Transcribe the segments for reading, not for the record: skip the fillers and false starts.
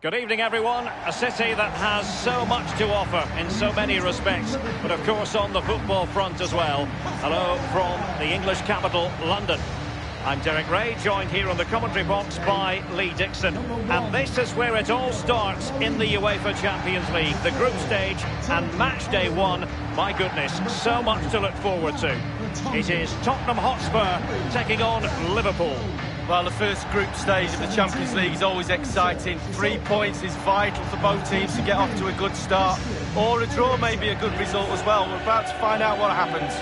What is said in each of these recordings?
Good evening, everyone. A city that has so much to offer in so many respects, but of course on the football front as well. Hello from the English capital, London. I'm Derek Ray, joined here on the commentary box by Lee Dixon. And this is where it all starts in the UEFA Champions League. The group stage and match day one. My goodness, so much to look forward to. It is Tottenham Hotspur taking on Liverpool. Well, the first group stage of the Champions League is always exciting. 3 points is vital for both teams to get off to a good start. Or a draw may be a good result as well. We're about to find out what happens.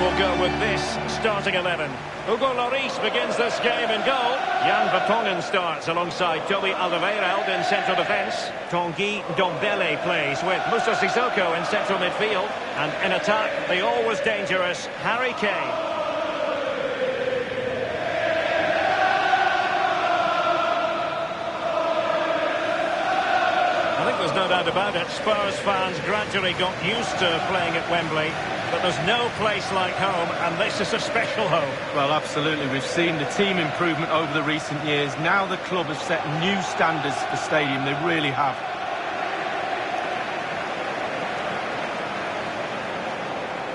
Will go with this starting 11. Hugo Lloris begins this game in goal. Jan Vertonghen starts alongside Toby Alderweireld in central defence. Tanguy Ndombele plays with Moussa Sissoko in central midfield. And in attack, the always dangerous Harry Kane. I think there's no doubt about it. Spurs fans gradually got used to playing at Wembley. But there's no place like home, and this is a special home. Well, absolutely. We've seen the team improvement over the recent years. Now the club has set new standards for the stadium. They really have.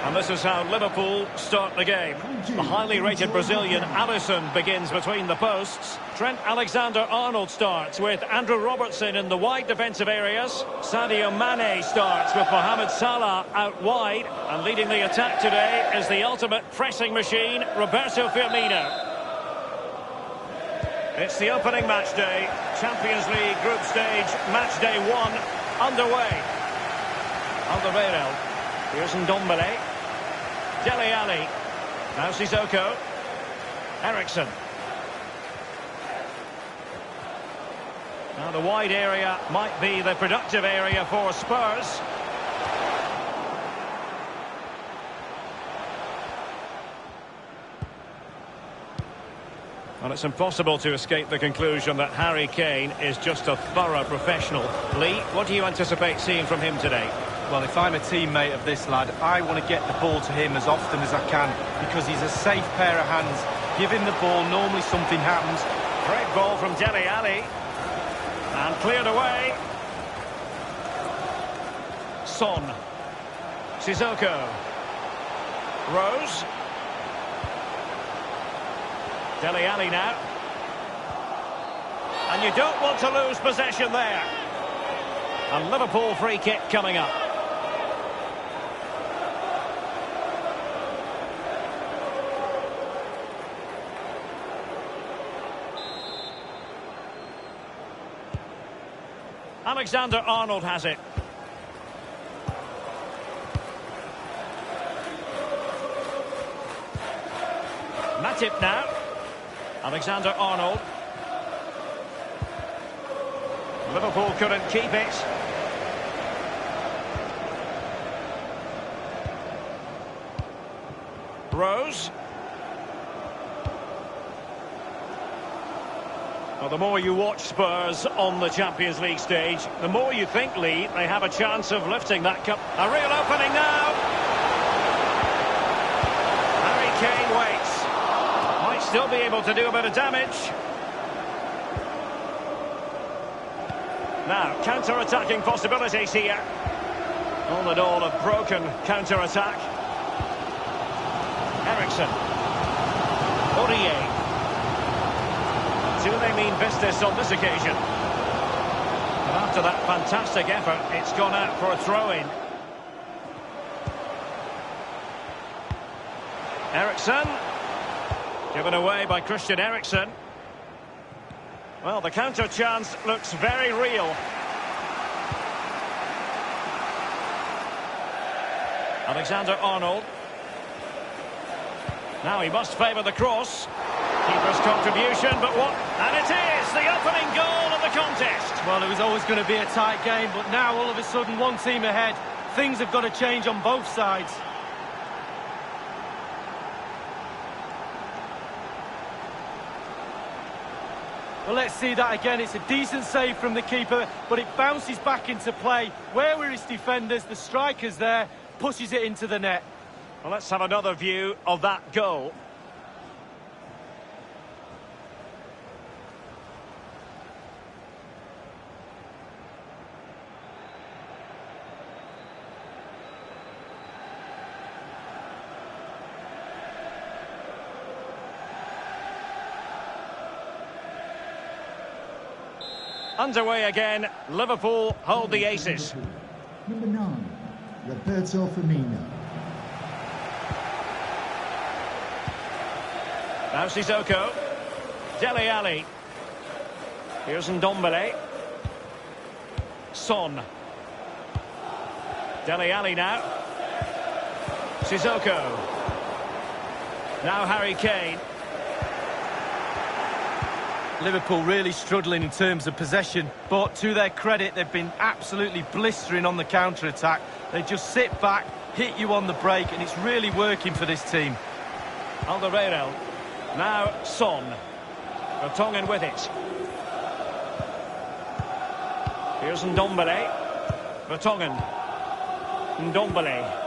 And this is how Liverpool start the game. The highly rated Brazilian Alisson begins between the posts. Trent Alexander-Arnold starts with Andrew Robertson in the wide defensive areas. Sadio Mane starts with Mohamed Salah out wide. And leading the attack today is the ultimate pressing machine, Roberto Firmino. It's the opening match day. Champions League group stage, match day one, underway. Alderweireld. Here's Ndombele. Dele Alli. Now Sissoko. Eriksen. Now the wide area might be the productive area for Spurs. Well, it's impossible to escape the conclusion that Harry Kane is just a thorough professional. Lee, what do you anticipate seeing from him today? Well, if I'm a teammate of this lad, I want to get the ball to him as often as I can because he's a safe pair of hands. Give him the ball, normally something happens. Great ball from Dele Alli. And cleared away. Son. Sissoko. Rose. Dele Alli now. And you don't want to lose possession there. A Liverpool free kick coming up. Alexander-Arnold has it. Matip now. Alexander-Arnold. Liverpool couldn't keep it. Rose. Well, the more you watch Spurs on the Champions League stage, the more you think, Lee, they have a chance of lifting that cup. A real opening now. Harry Kane waits. Might still be able to do a bit of damage. Now, counter-attacking possibilities here. All in all, a broken counter-attack. Eriksen. Aurier. Do they mean business on this occasion? And after that fantastic effort, it's gone out for a throw-in. Eriksen. Given away by Christian Eriksen. Well, the counter chance looks very real. Alexander-Arnold. Now he must favour the cross. Keeper's contribution, but what? And it is the opening goal of the contest. Well, it was always going to be a tight game, but now all of a sudden one team ahead. Things have got to change on both sides. Well, let's see that again. It's a decent save from the keeper, but it bounces back into play. Where were his defenders? The striker's there, pushes it into the net. Well, let's have another view of that goal. Underway again. Liverpool hold the aces. Number 9, Roberto Firmino. Now Sissoko. Dele Alli. Here's Ndombele. Son. Dele Alli now. Sissoko. Now Harry Kane. Liverpool really struggling in terms of possession, but to their credit, they've been absolutely blistering on the counter-attack. They just sit back, hit you on the break, and it's really working for this team. Alderweireld. Now Son. Vertonghen with it. Here's Ndombele. Vertonghen. Ndombele.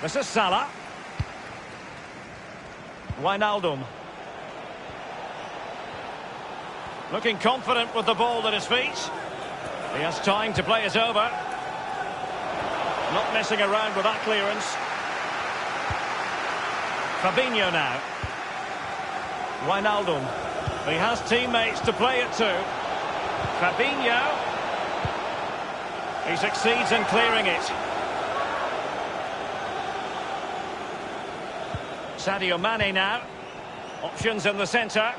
This is Salah. Wijnaldum. Looking confident with the ball at his feet. He has time to play it over. Not messing around with that clearance. Fabinho now. Wijnaldum. He has teammates to play it to. Fabinho. He succeeds in clearing it. Sadio Mane now. Options in the centre.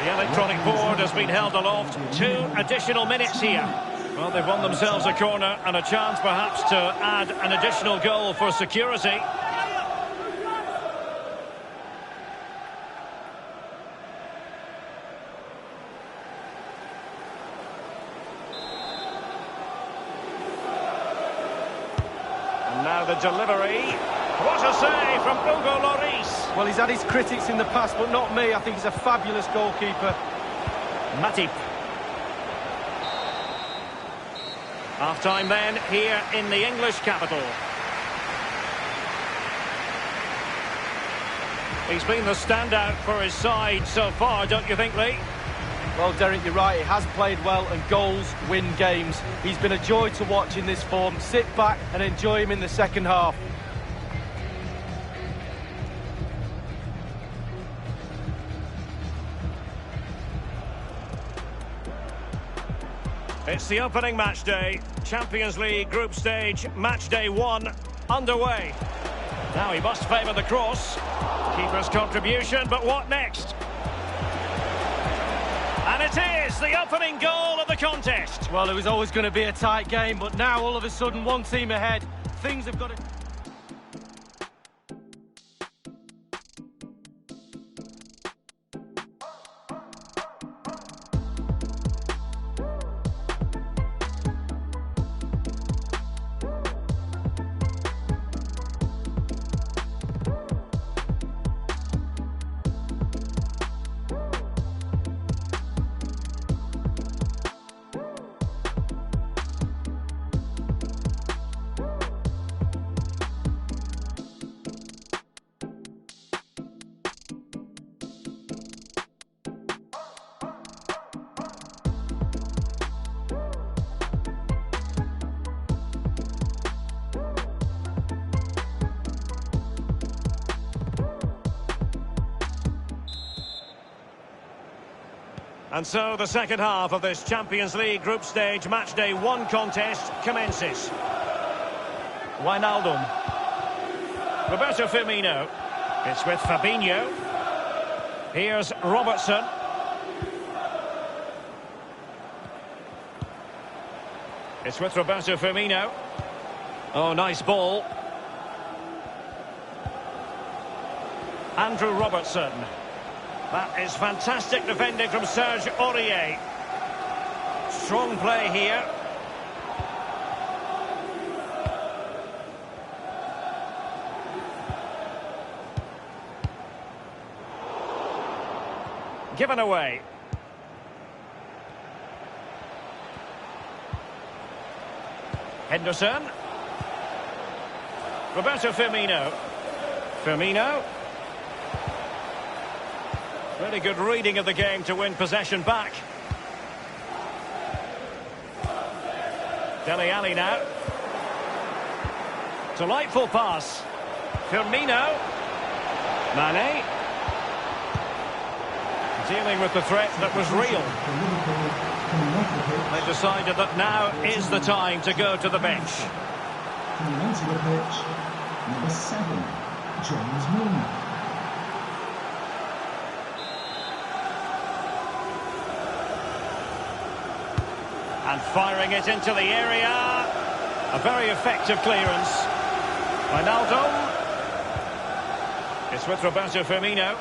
The electronic board has been held aloft. 2 additional minutes here. Well, they've won themselves a corner and a chance perhaps to add an additional goal for security. Now the delivery. What a save from Hugo Lloris. Well, he's had his critics in the past, but not me. I think he's a fabulous goalkeeper. Matip. Half-time then, here in the English capital. He's been the standout for his side so far, don't you think, Lee? Well, Derek, you're right. He has played well, and goals win games. He's been a joy to watch in this form. Sit back and enjoy him in the second half. It's the opening match day. Champions League group stage, match day 1 underway. Now he must favour the cross. Keeper's contribution, but what next? And it is the opening goal of the contest. Well, it was always going to be a tight game, but now all of a sudden one team ahead. Things have got to... And so the second half of this Champions League group stage matchday 1 contest commences. Wijnaldum. Roberto Firmino. It's with Fabinho. Here's Robertson. It's with Roberto Firmino. Oh, nice ball. Andrew Robertson. That is fantastic defending from Serge Aurier. Strong play here. Given away. Henderson. Roberto Firmino. Firmino. Really good reading of the game to win possession back. Dele Alli now. Delightful pass. Firmino. Mane. Dealing with the threat that was real. They decided that now is the time to go to the bench. Coming onto the pitch, number 7, James Milner. And firing it into the area. A very effective clearance. Wijnaldum. It's with Roberto Firmino.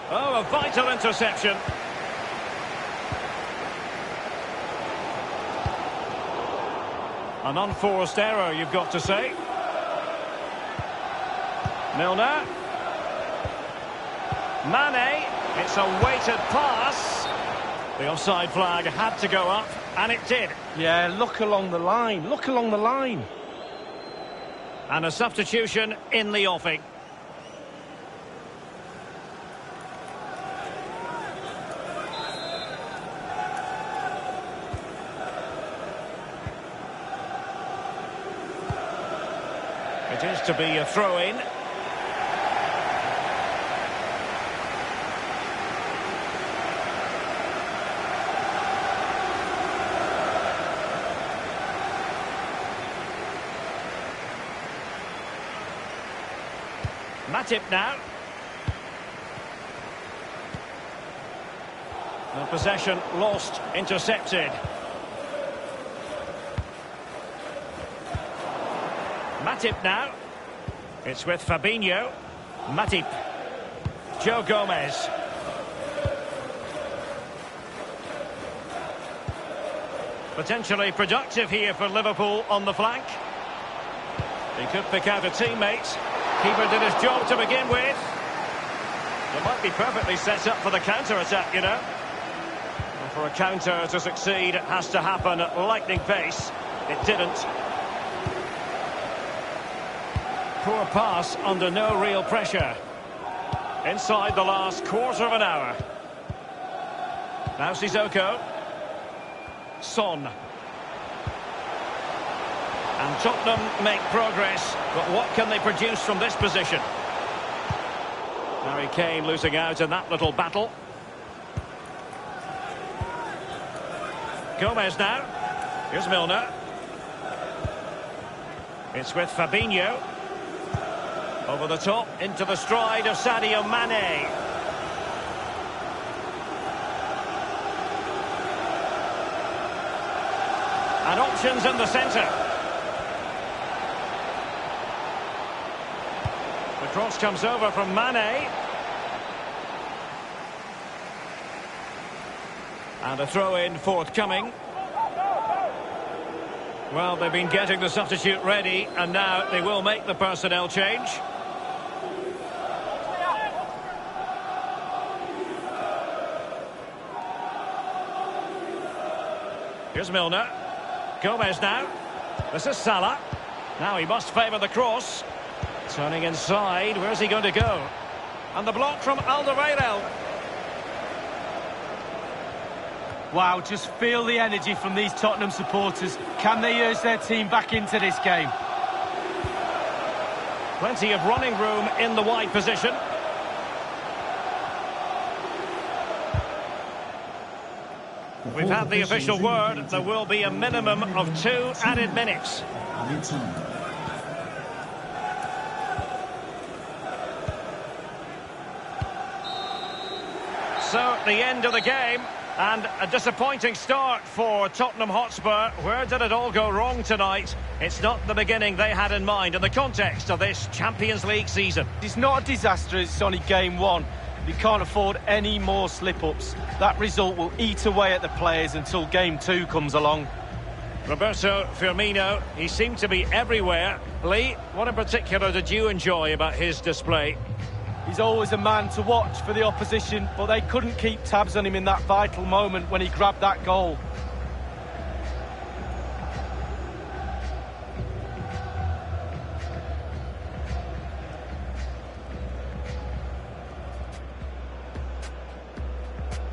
Oh, a vital interception. An unforced error, you've got to say. Milner. Mane. It's a weighted pass. The offside flag had to go up, and it did. Yeah, look along the line. Look along the line. And a substitution in the offing. It is to be a throw-in. Matip now. The possession lost, intercepted. Matip now. It's with Fabinho. Matip. Joe Gomez. Potentially productive here for Liverpool on the flank. He could pick out a teammate. Keeper did his job to begin with. It might be perfectly set up for the counter-attack, you know. And for a counter to succeed, it has to happen at lightning pace. It didn't. Poor pass under no real pressure. Inside the last quarter of an hour. Now Sissoko. Son. And Tottenham make progress, but what can they produce from this position? Harry Kane losing out in that little battle. Gomez now. Here's Milner. It's with Fabinho. Over the top, into the stride of Sadio Mane. And options in the centre. The cross comes over from Mane. And a throw-in forthcoming. Well, they've been getting the substitute ready, and now they will make the personnel change. Here's Milner. Gomez now. This is Salah. Now he must favour the cross. Turning inside. Where's he going to go? And the block from Alderweireld. Wow, just feel the energy from these Tottenham supporters. Can they urge their team back into this game? Plenty of running room in the wide position. We've had the official word. There will be a minimum of 2 added minutes. So, the end of the game. And a disappointing start for Tottenham Hotspur. Where did it all go wrong tonight? It's not the beginning they had in mind in the context of this Champions League season. It's not a disaster, it's only game one. You can't afford any more slip-ups. That result will eat away at the players until game two comes along. Roberto Firmino, he seemed to be everywhere. Lee, what in particular did you enjoy about his display? He's always a man to watch for the opposition, but they couldn't keep tabs on him in that vital moment when he grabbed that goal.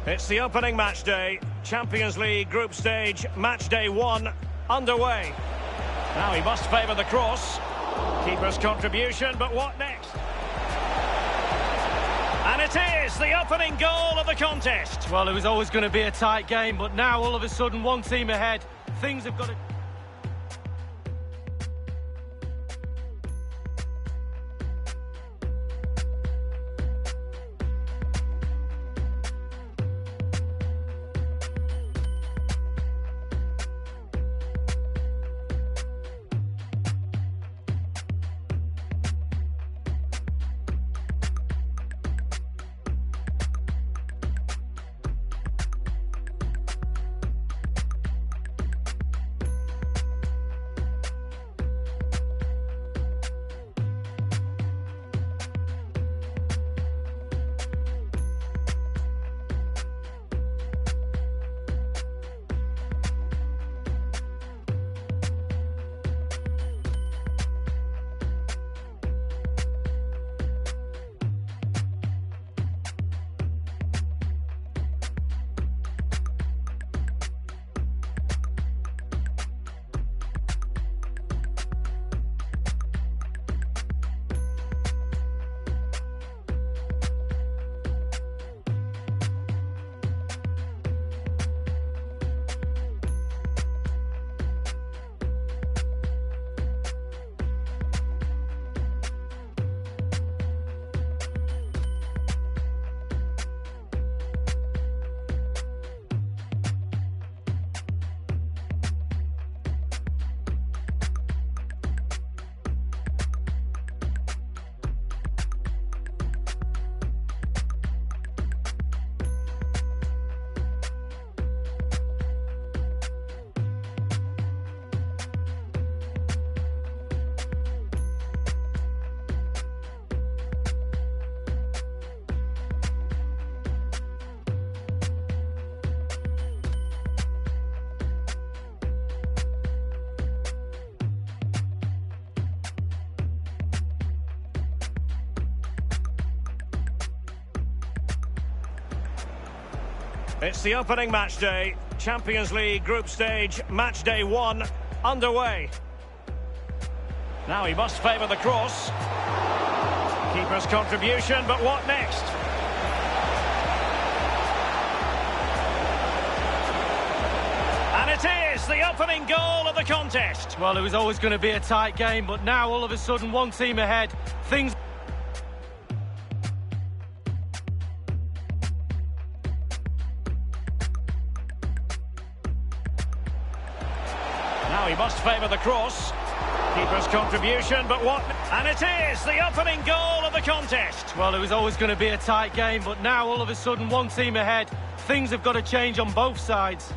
It's the opening match day. Champions League group stage, match day 1 underway. Now he must favour the cross. Keeper's contribution, but what next? And it is the opening goal of the contest. Well, it was always going to be a tight game, but now all of a sudden one team ahead. Things have got to... It's the opening match day. Champions League group stage, match day 1 underway. Now he must favour the cross. Keeper's contribution, but what next? And it is the opening goal of the contest. Well, it was always going to be a tight game, but now all of a sudden one team ahead. Things... Now he must favour the cross. Keeper's contribution, but what? And it is the opening goal of the contest. Well, it was always going to be a tight game, but now all of a sudden one team ahead. Things have got to change on both sides.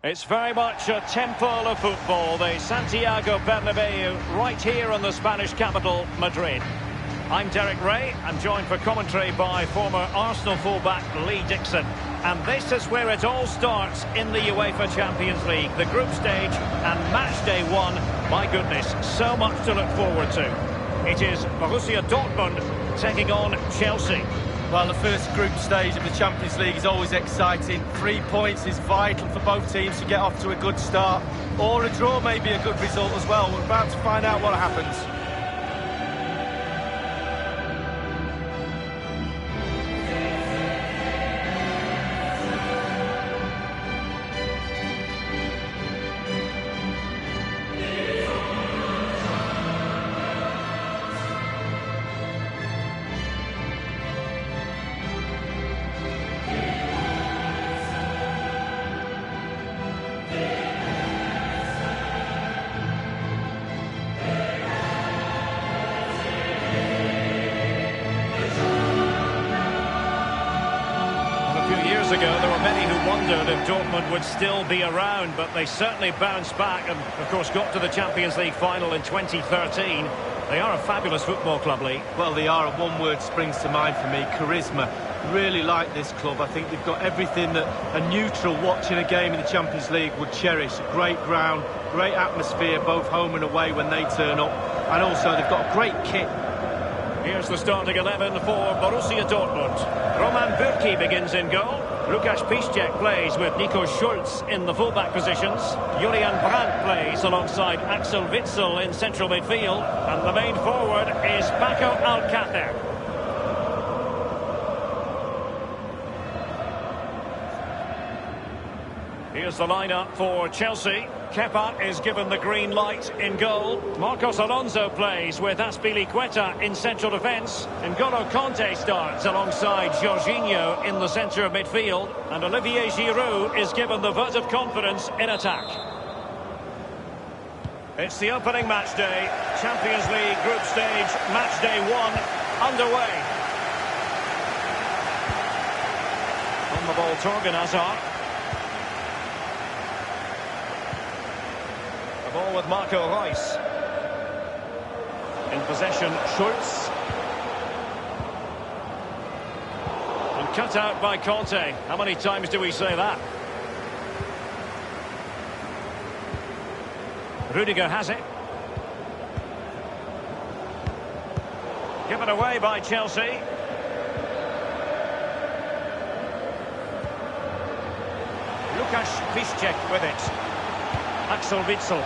It's very much a temple of football, the Santiago Bernabeu, right here in the Spanish capital, Madrid. I'm Derek Ray. I'm joined for commentary by former Arsenal fullback Lee Dixon. And this is where it all starts in the UEFA Champions League. The group stage and match day one. My goodness, so much to look forward to. It is Borussia Dortmund taking on Chelsea. Well, the first group stage of the Champions League is always exciting. 3 points is vital for both teams to get off to a good start. Or a draw may be a good result as well. We're about to find out what happens. Ago, there were many who wondered if Dortmund would still be around, but they certainly bounced back and, of course, got to the Champions League final in 2013. They are a fabulous football club, Lee. Well, they are, and one word springs to mind for me, charisma. Really like this club. I think they've got everything that a neutral watching a game in the Champions League would cherish. A great ground, great atmosphere, both home and away when they turn up. And also, they've got a great kit. Here's the starting 11 for Borussia Dortmund. Roman Bürki begins in goal. Lukas Piszczek plays with Nico Schulz in the fullback positions. Julian Brandt plays alongside Axel Witsel in central midfield. And the main forward is Paco Alcácer. Here's the lineup for Chelsea. Kepa is given the green light in goal. Marcos Alonso plays with Azpilicueta in central defence. N'Golo Kanté starts alongside Jorginho in the centre of midfield. And Olivier Giroud is given the vote of confidence in attack. It's the opening match day. Champions League group stage, match day one, underway. On the ball, Torgan Hazard. The ball with Marco Reus. In possession, Schulz. And cut out by Kanté. How many times do we say that? Rudiger has it. Given away by Chelsea. Lukas Piszczek with it. Axel Witsel.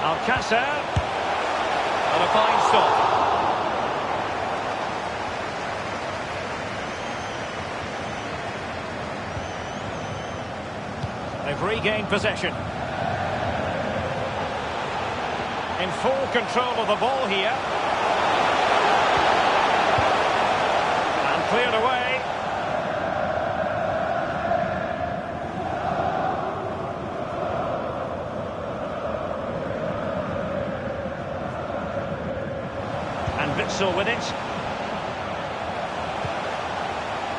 Alcácer. And a fine stop. They've regained possession. In full control of the ball here. And cleared away. Witsel with it.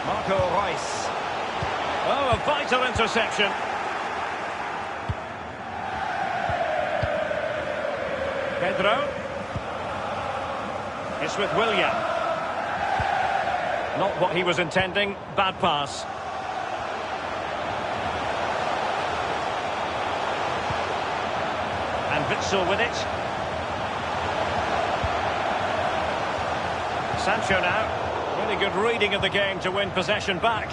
Marco Reus. Oh, a vital interception. Pedro. It's with Willian. Not what he was intending. Bad pass. And Witsel with it. Sancho now. Really good reading of the game to win possession back.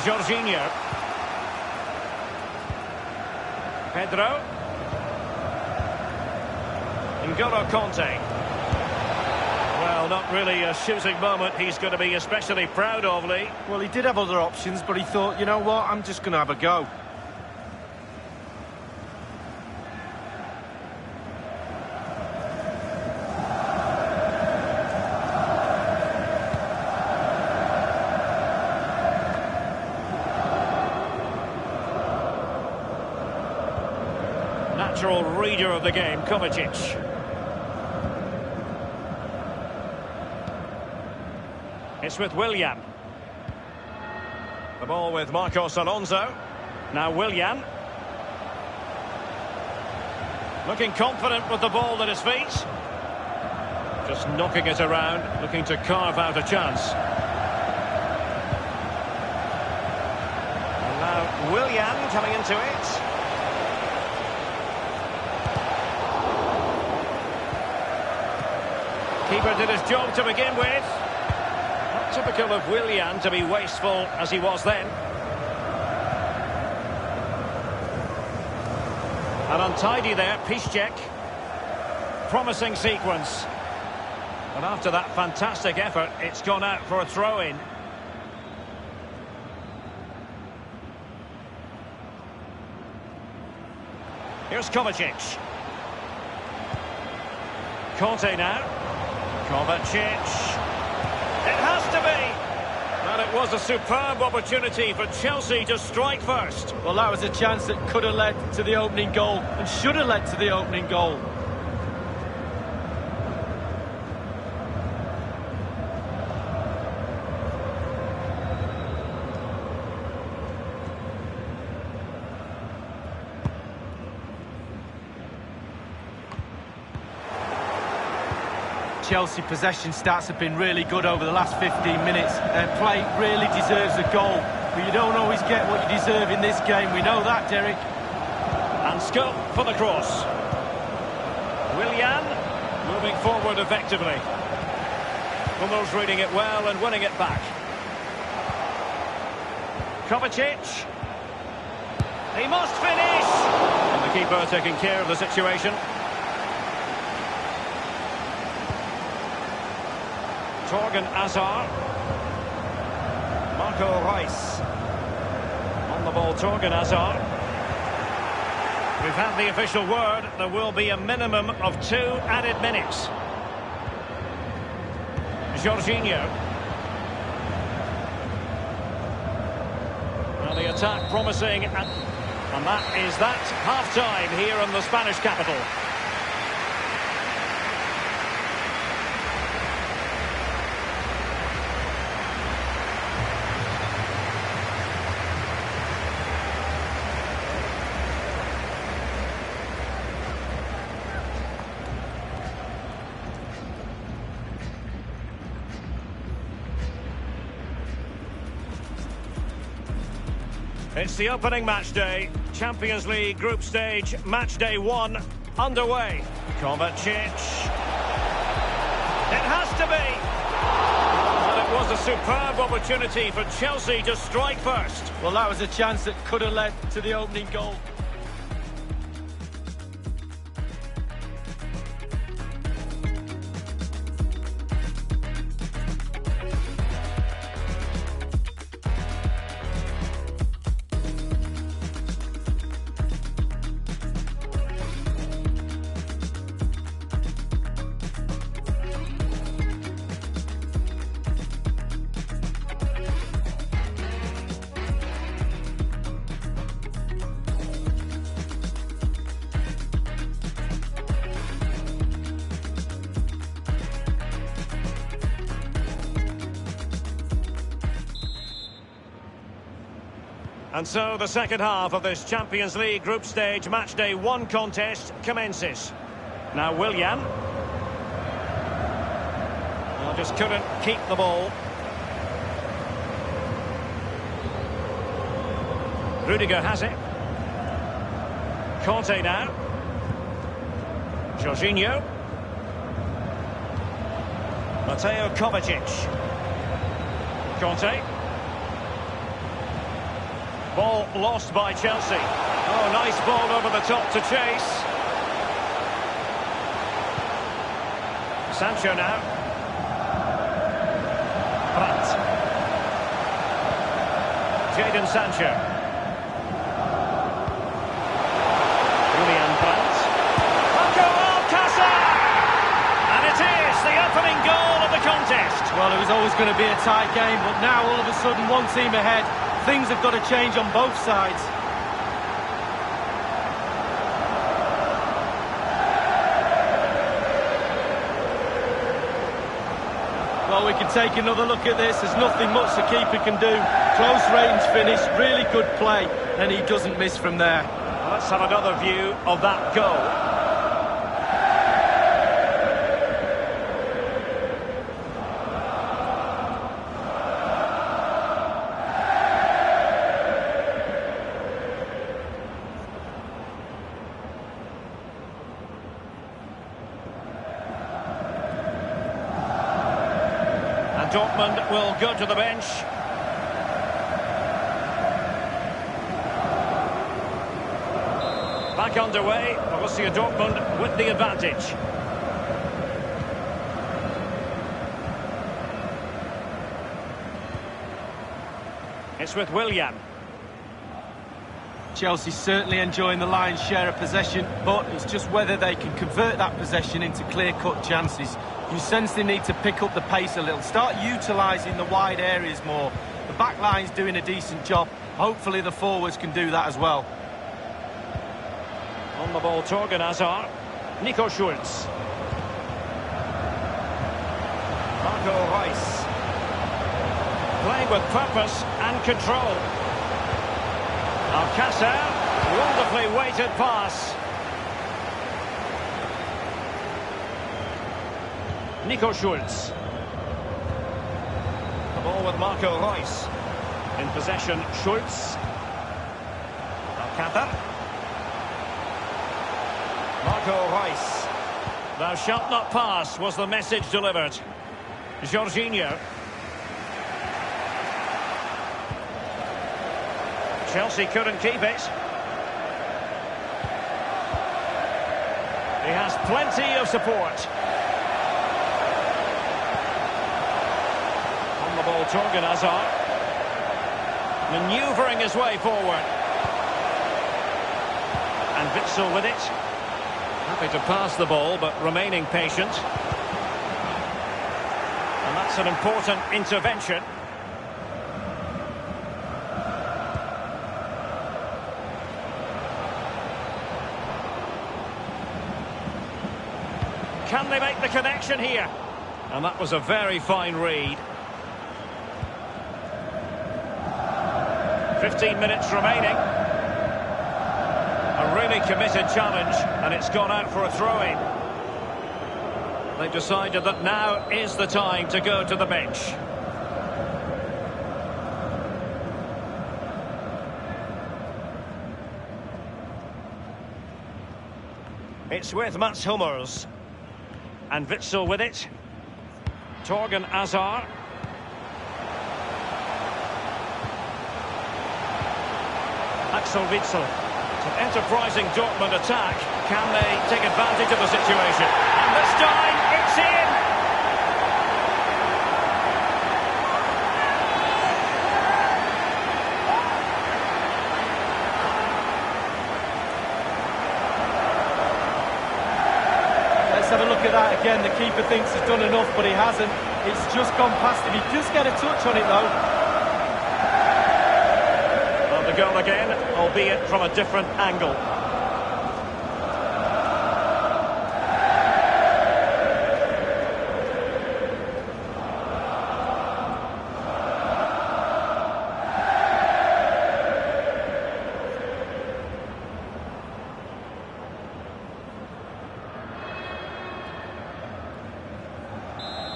Jorginho. Pedro. N'Golo Kanté. Well, not really a shooting moment he's going to be especially proud of, Lee. Well, he did have other options, but he thought, you know what, I'm just going to have a go. Natural reader of the game, Kovacic. It's with Willian. The ball with Marcos Alonso. Now Willian. Looking confident with the ball at his feet. Just knocking it around, looking to carve out a chance. And now Willian coming into it. Keeper did his job to begin with. Not typical of Willian to be wasteful as he was then. And untidy there, Piszczek. Promising sequence. And after that fantastic effort, it's gone out for a throw-in. Here's Kovacic. Conte now. Kovacic. It has to be. And it was a superb opportunity for Chelsea to strike first. Well, that was a chance that could have led to the opening goal and should have led to the opening goal. Chelsea possession stats have been really good over the last 15 minutes. Their play really deserves a goal, but you don't always get what you deserve in this game. We know that, Derek. And scope for the cross. Willian moving forward effectively. Hummels reading it well and winning it back. Kovacic. He must finish! And the keeper taking care of the situation. Torgan Hazard. Marco Reus. On the ball, Torgan Hazard. We've had the official word. There will be a minimum of 2 added minutes. Jorginho. Well, the attack promising. And that is that half-time here in the Spanish capital. It's the opening match day. Champions League group stage, match day 1 underway. Kovacic. It has to be. And it was a superb opportunity for Chelsea to strike first. Well, that was a chance that could have led to the opening goal. And so the second half of this Champions League group stage match day 1 contest commences. Now Willian. Well, just couldn't keep the ball. Rudiger has it. Conte now. Jorginho. Mateo Kovacic. Conte. Ball lost by Chelsea. Oh, nice ball over the top to chase. Sancho now. Brandt. Jadon Sancho. Julian Brandt. Paco Alcácer! And it is the opening goal of the contest. Well, it was always going to be a tight game, but now all of a sudden one team ahead. Things have got to change on both sides. Well, Well, we can take another look at this. There's nothing much the keeper can do. Close range finish, really good play, and he doesn't miss from there. Well, let's have another view of that goal. Dortmund will go to the bench. Back underway. Borussia Dortmund with the advantage. It's with Willian. Chelsea certainly enjoying the lion's share of possession, but it's just whether they can convert that possession into clear-cut chances. You sense they need to pick up the pace a little, start utilising the wide areas more. The back line's doing a decent job. Hopefully the forwards can do that as well. On the ball, Torgan Hazard. Nico Schulz. Marco Reus. Playing with purpose and control. Alcácer. Wonderfully weighted pass. Nico Schulz. The ball with Marco Reus. In possession, Schulz. Alcácer. Marco Reus. Thou shalt not pass was the message delivered. Jorginho. Chelsea couldn't keep it. He has plenty of support. On the ball, Torgan Hazard. Manoeuvring his way forward. And Witsel with it. Happy to pass the ball, but remaining patient. And that's an important intervention. Can they make the connection here? And that was a very fine read. 15 minutes remaining. A really committed challenge, and it's gone out for a throw-in. They've decided that now is the time to go to the bench. It's with Mats Hummels. And Witsel with it. Torgan Hazard. Axel Witsel. It's an enterprising Dortmund attack. Can they take advantage of the situation? And this time, it's in! Let's have a look at that again. The keeper thinks he's done enough, but he hasn't. It's just gone past him. He does get a touch on it, though. Well, the goal again, albeit from a different angle.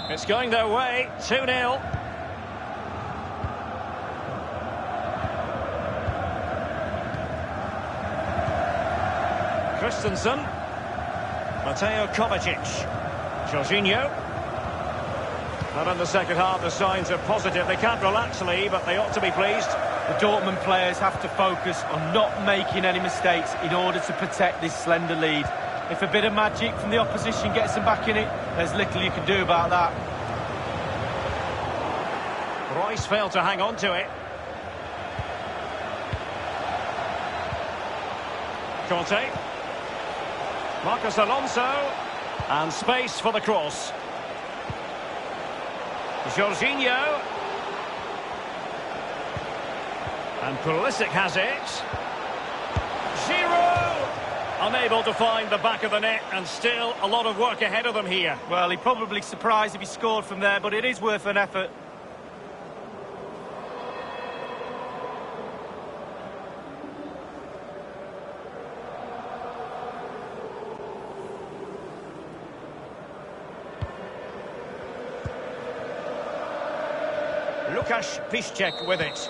It's going their way, 2-0. Christensen. Mateo Kovacic. Jorginho. And in the second half, the signs are positive. They can't relax, Lee, but they ought to be pleased. The Dortmund players have to focus on not making any mistakes in order to protect this slender lead. If a bit of magic from the opposition gets them back in it, there's little you can do about that. Royce failed to hang on to it. Conte. Marcos Alonso. And space for the cross. Jorginho. And Pulisic has it. Giroud. Unable to find the back of the net, and still a lot of work ahead of them here. Well, he'd probably surprised if he scored from there, but it is worth an effort. Łukasz Piszczek with it.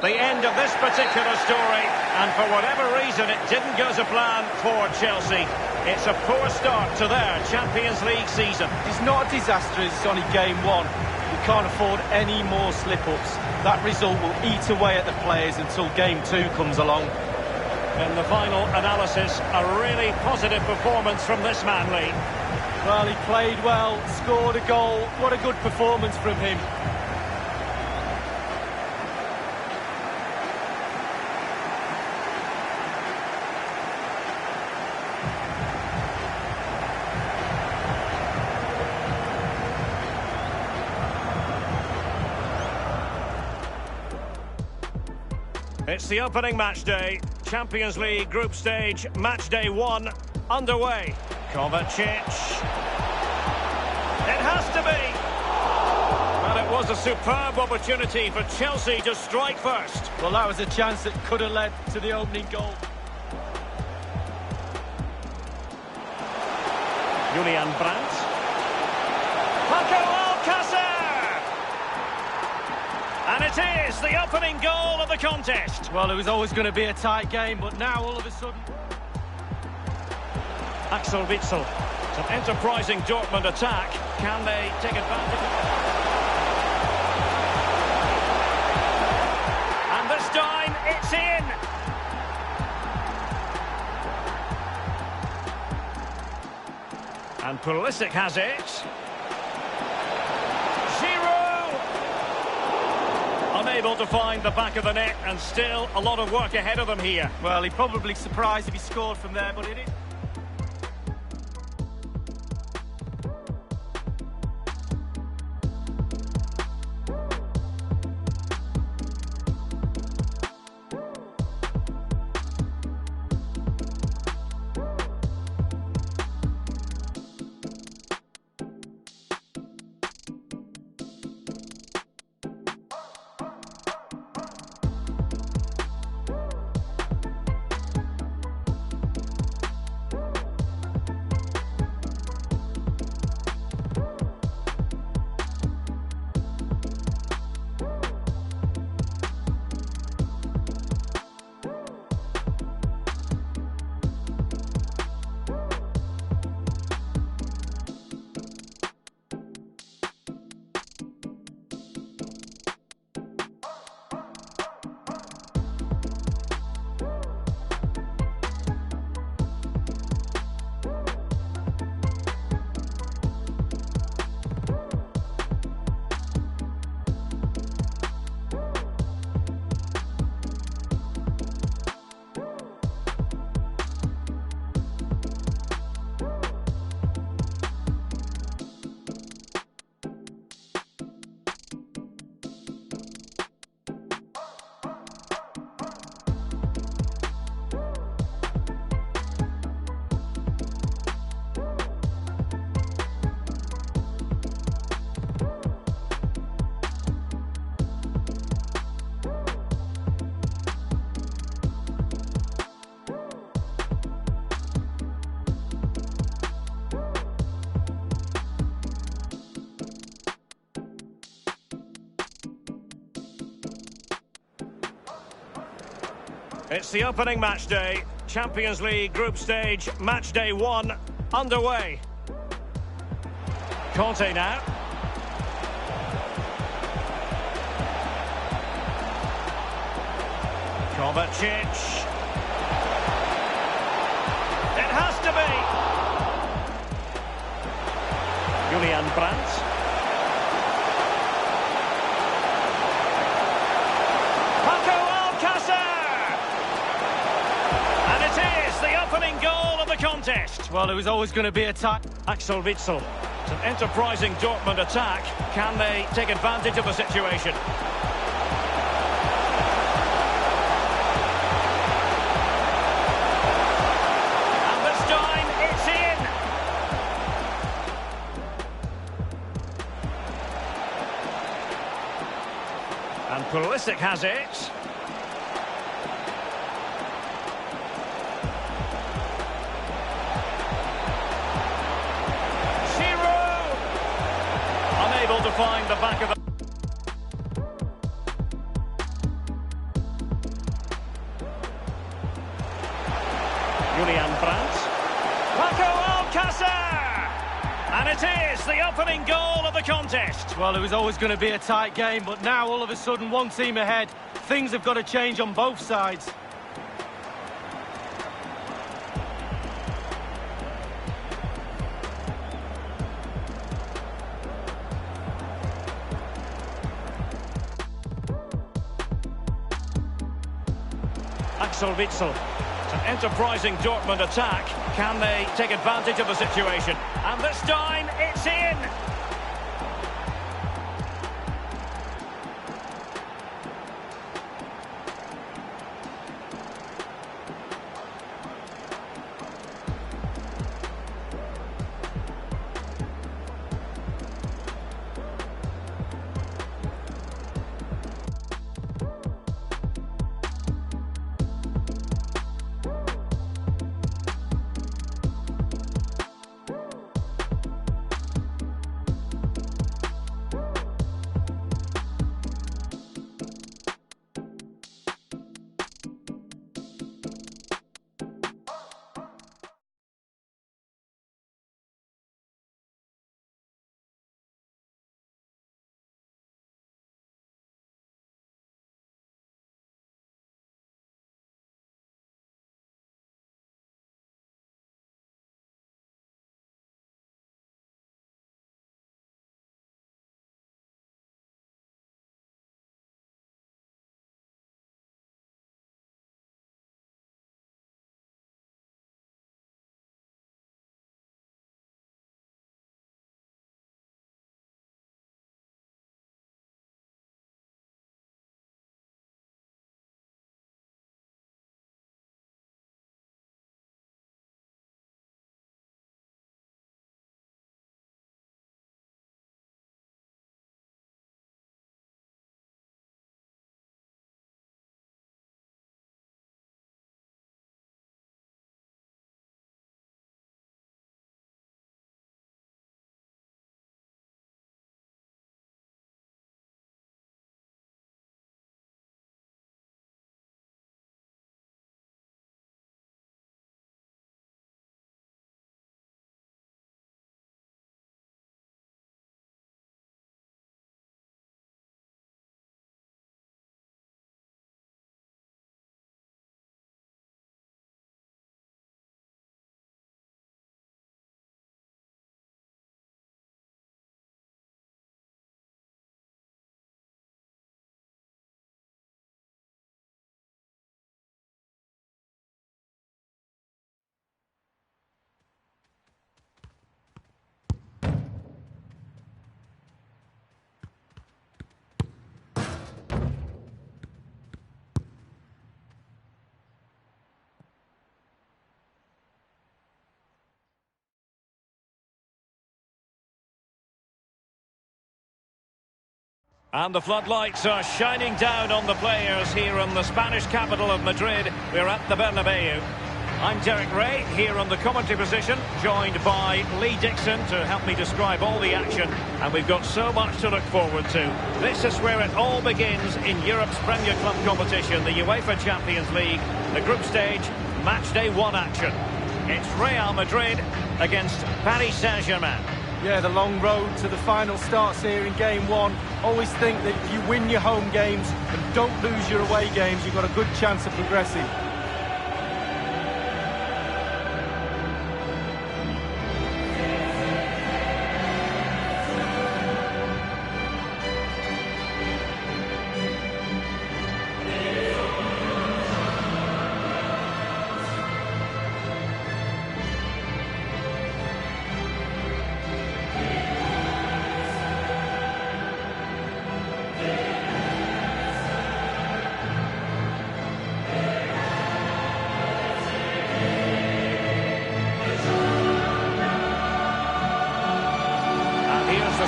The end of this particular story, and for whatever reason it didn't go to plan for Chelsea. It's a poor start to their Champions League season. It's not a disaster, it's only game one. We can't afford any more slip-ups. That result will eat away at the players until game two comes along. In the final analysis, a really positive performance from this man, Lee. Well, he played well, scored a goal. What a good performance from him. It's the opening match day. Champions League group stage, match day 1, underway. Kovacic. It has to be. And it was a superb opportunity for Chelsea to strike first. Well, that was a chance that could have led to the opening goal. Julian Brandt. Paco Alcácer! And it is the opening goal of the contest. Well, it was always going to be a tight game, but now all of a sudden... Axel Witsel. It's an enterprising Dortmund attack. Can they take advantage of it? And this time, it's in. And Pulisic has it. Unable to find the back of the net, and still a lot of work ahead of them here. Well, he'd probably surprised if he scored from there, but it is... It's the opening match day. Champions League group stage, match day 1, underway. Conte now. Kovacic. It has to be. Julian Brandt. Paco Alcácer! And it is the opening goal of the contest. Well, it was always going to be a tie. Axel Witsel. It's an enterprising Dortmund attack. Can they take advantage of the situation? And Pulisic has it. Giroud! Unable to find the back of the... Julian Brandt. Paco Alcácer! And it is the opening goal of the contest. Well, it was always going to be a tight game, but now all of a sudden one team ahead. Things have got to change on both sides. Axel Witsel. It's an enterprising Dortmund attack. Can they take advantage of the situation? And this time, it's in! And the floodlights are shining down on the players here in the Spanish capital of Madrid. We're at the Bernabeu. I'm Derek Ray, here on the commentary position, joined by Lee Dixon to help me describe all the action. And we've got so much to look forward to. This is where it all begins in Europe's Premier Club competition, the UEFA Champions League, the group stage, match day 1 action. It's Real Madrid against Paris Saint-Germain. Yeah, the long road to the final starts here in game 1. Always think that if you win your home games and don't lose your away games, you've got a good chance of progressing.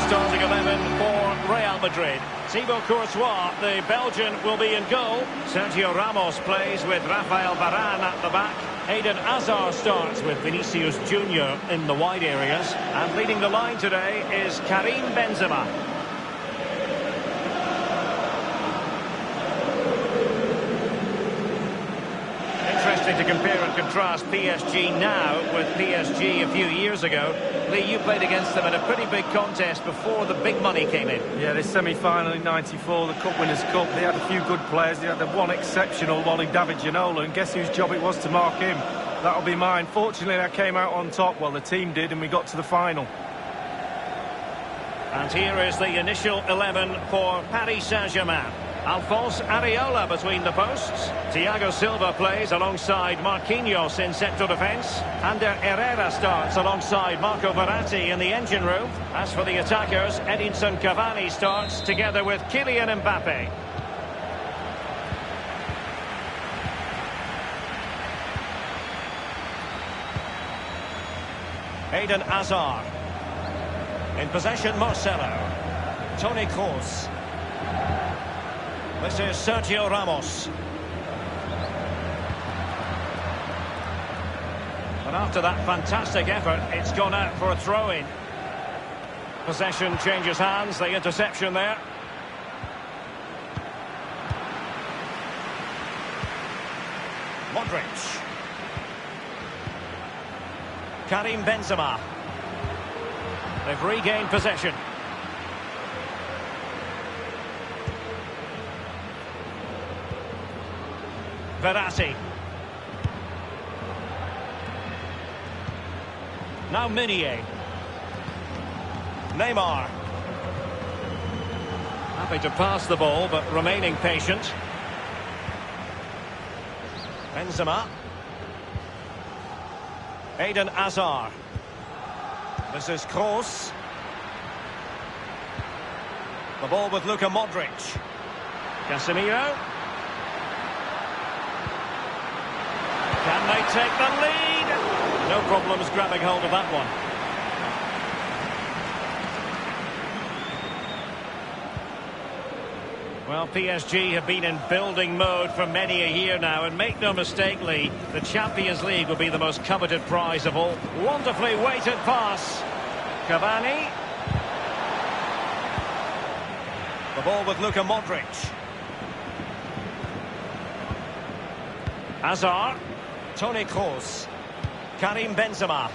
Starting 11 for Real Madrid. Thibaut Courtois, the Belgian, will be in goal. Sergio Ramos plays with Rafael Varane at the back. Eden Hazard starts with Vinicius Junior in the wide areas. And leading the line today is Karim Benzema. Interesting to compare and contrast PSG now with PSG a few years ago. Lee, you played against them in a pretty big contest before the big money came in. Yeah, this semi-final in '94, the Cup Winners' Cup, they had a few good players. They had the one exceptional one in David Ginola, and guess whose job it was to mark him? That'll be mine. Fortunately, I came out on top. Well, the team did, and we got to the final. And here is the initial 11 for Paris Saint-Germain. Alphonse Areola between the posts. Thiago Silva plays alongside Marquinhos in central defence. Ander Herrera starts alongside Marco Verratti in the engine room. As for the attackers, Edinson Cavani starts together with Kylian Mbappe. Eden Hazard. In possession, Marcelo. Toni Kroos. This is Sergio Ramos. But after that fantastic effort, it's gone out for a throw-in. Possession changes hands, the interception there. Modric. Karim Benzema. They've regained possession. Verratti. Now Meunier. Neymar. Happy to pass the ball, but remaining patient. Benzema. Eden Hazard. This is Kroos. The ball with Luka Modric. Casemiro. Can they take the lead? No problems grabbing hold of that one. Well, PSG have been in building mode for many a year now, and make no mistake, Lee, the Champions League will be the most coveted prize of all. Wonderfully weighted pass. Cavani. The ball with Luka Modric. Hazard. Toni Kroos. Karim Benzema.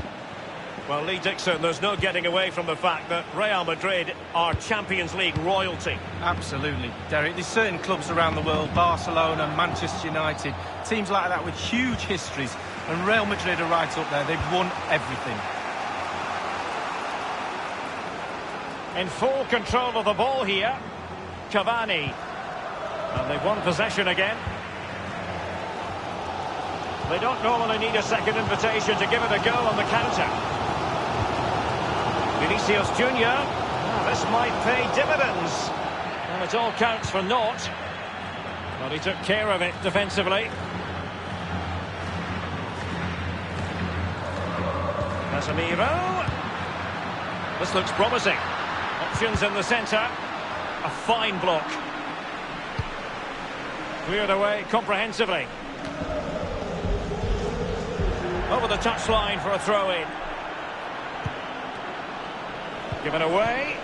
Well, Lee Dixon, there's no getting away from the fact that Real Madrid are Champions League royalty. Absolutely, Derek. There's certain clubs around the world, Barcelona, Manchester United, teams like that with huge histories, and Real Madrid are right up there. They've won everything. In full control of the ball here, Cavani. And they've won possession again. They don't normally need a second invitation to give it a go on the counter. Vinicius Junior. This might pay dividends. And it all counts for naught. But he took care of it defensively. Casemiro. This looks promising. Options in the centre. A fine block. Cleared away comprehensively. Over the touchline for a throw-in. Given away.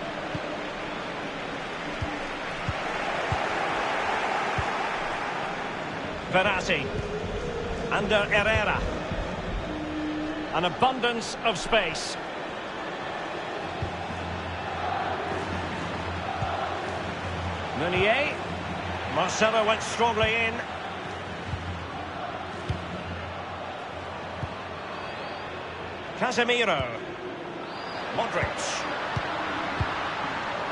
Verratti. Ander Herrera. An abundance of space. Meunier. Marcelo went strongly in. Casemiro. Modric.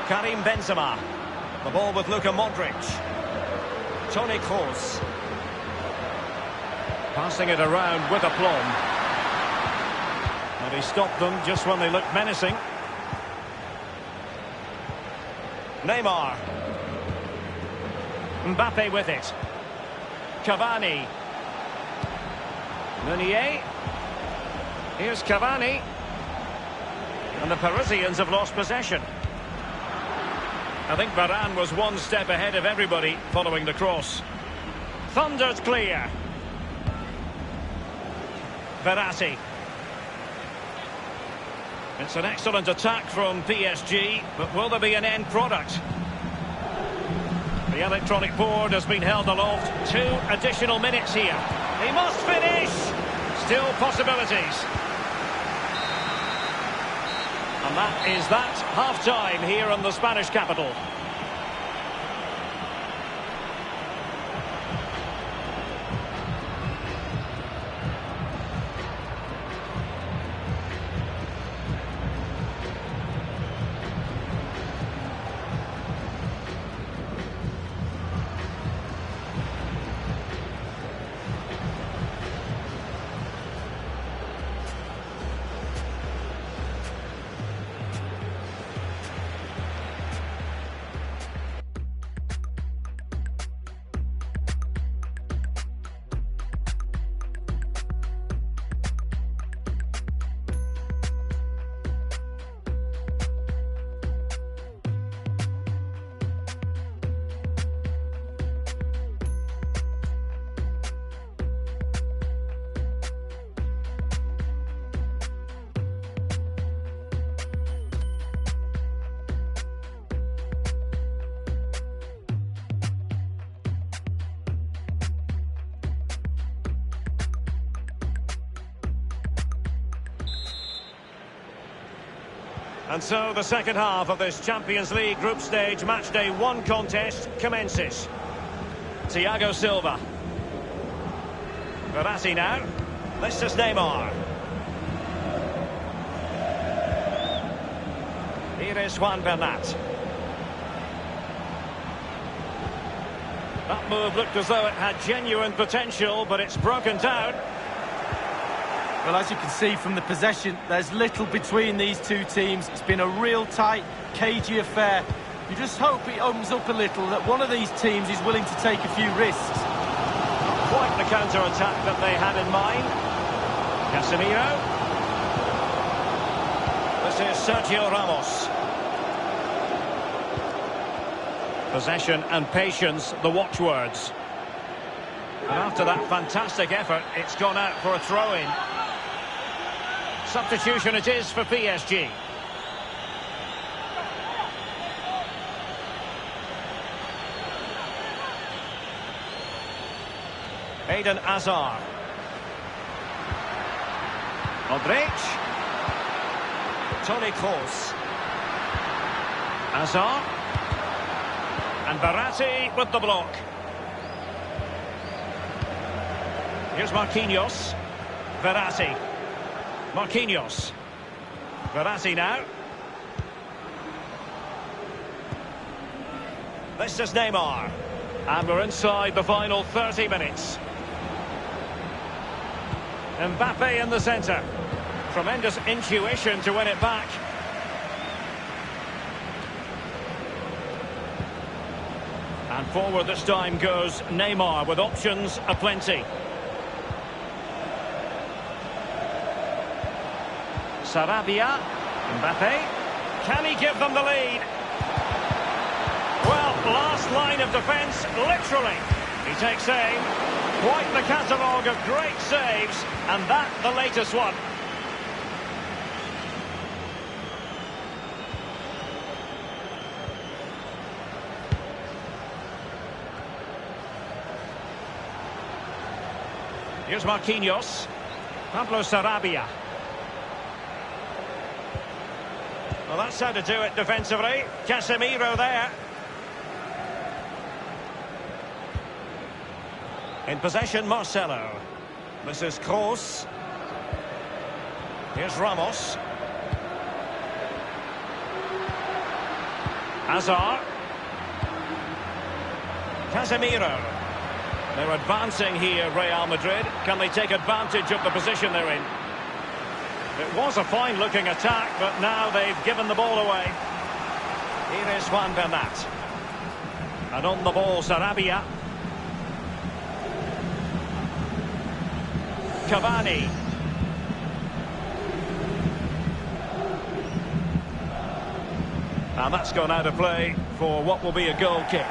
Karim Benzema. The ball with Luka Modric. Toni Kroos. Passing it around with aplomb. And he stopped them just when they looked menacing. Neymar. Mbappe with it. Cavani. Meunier. Here's Cavani. And the Parisians have lost possession. I think Varane was one step ahead of everybody following the cross. Thundered clear. Verratti. It's an excellent attack from PSG, but will there be an end product? The electronic board has been held aloft. 2 additional minutes here. He must finish! Still possibilities. And that is that. Half-time here in the Spanish capital. And so the second half of this Champions League group stage matchday 1 contest commences. Thiago Silva. Verratti now. This is Neymar. Here is Juan Bernat. That move looked as though it had genuine potential, but it's broken down. Well, as you can see from the possession, there's little between these two teams. It's been a real tight, cagey affair. You just hope it opens up a little, that one of these teams is willing to take a few risks. Quite the counter-attack that they had in mind. Casemiro. This is Sergio Ramos. Possession and patience, the watchwords. And after that fantastic effort, it's gone out for a throw-in. Substitution it is for PSG. Eden Hazard. Modric. Toni Kroos. Hazard. And Verratti with the block. Here's Marquinhos. Verratti. Marquinhos. Verratti now. This is Neymar. And we're inside the final 30 minutes. Mbappe in the centre. Tremendous intuition to win it back. And forward this time goes Neymar with options aplenty. Sarabia, Mbappe, can he give them the lead? Well, last line of defence, literally. He takes aim, quite the catalogue of great saves, and that the latest one. Here's Marquinhos, Pablo Sarabia. Well, that's how to do it defensively. Casemiro there. In possession, Marcelo. This is Kroos. Here's Ramos. Hazard. Casemiro. They're advancing here, Real Madrid. Can they take advantage of the position they're in? It was a fine-looking attack, but now they've given the ball away. Here is Juan Bernat. And on the ball, Sarabia. Cavani. And that's gone out of play for what will be a goal kick.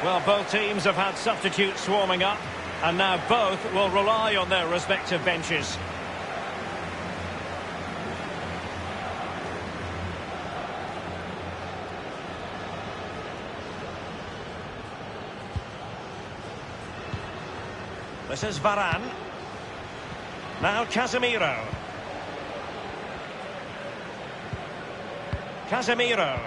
Well, both teams have had substitutes warming up, and now both will rely on their respective benches. This is Varane. Now Casemiro. Casemiro.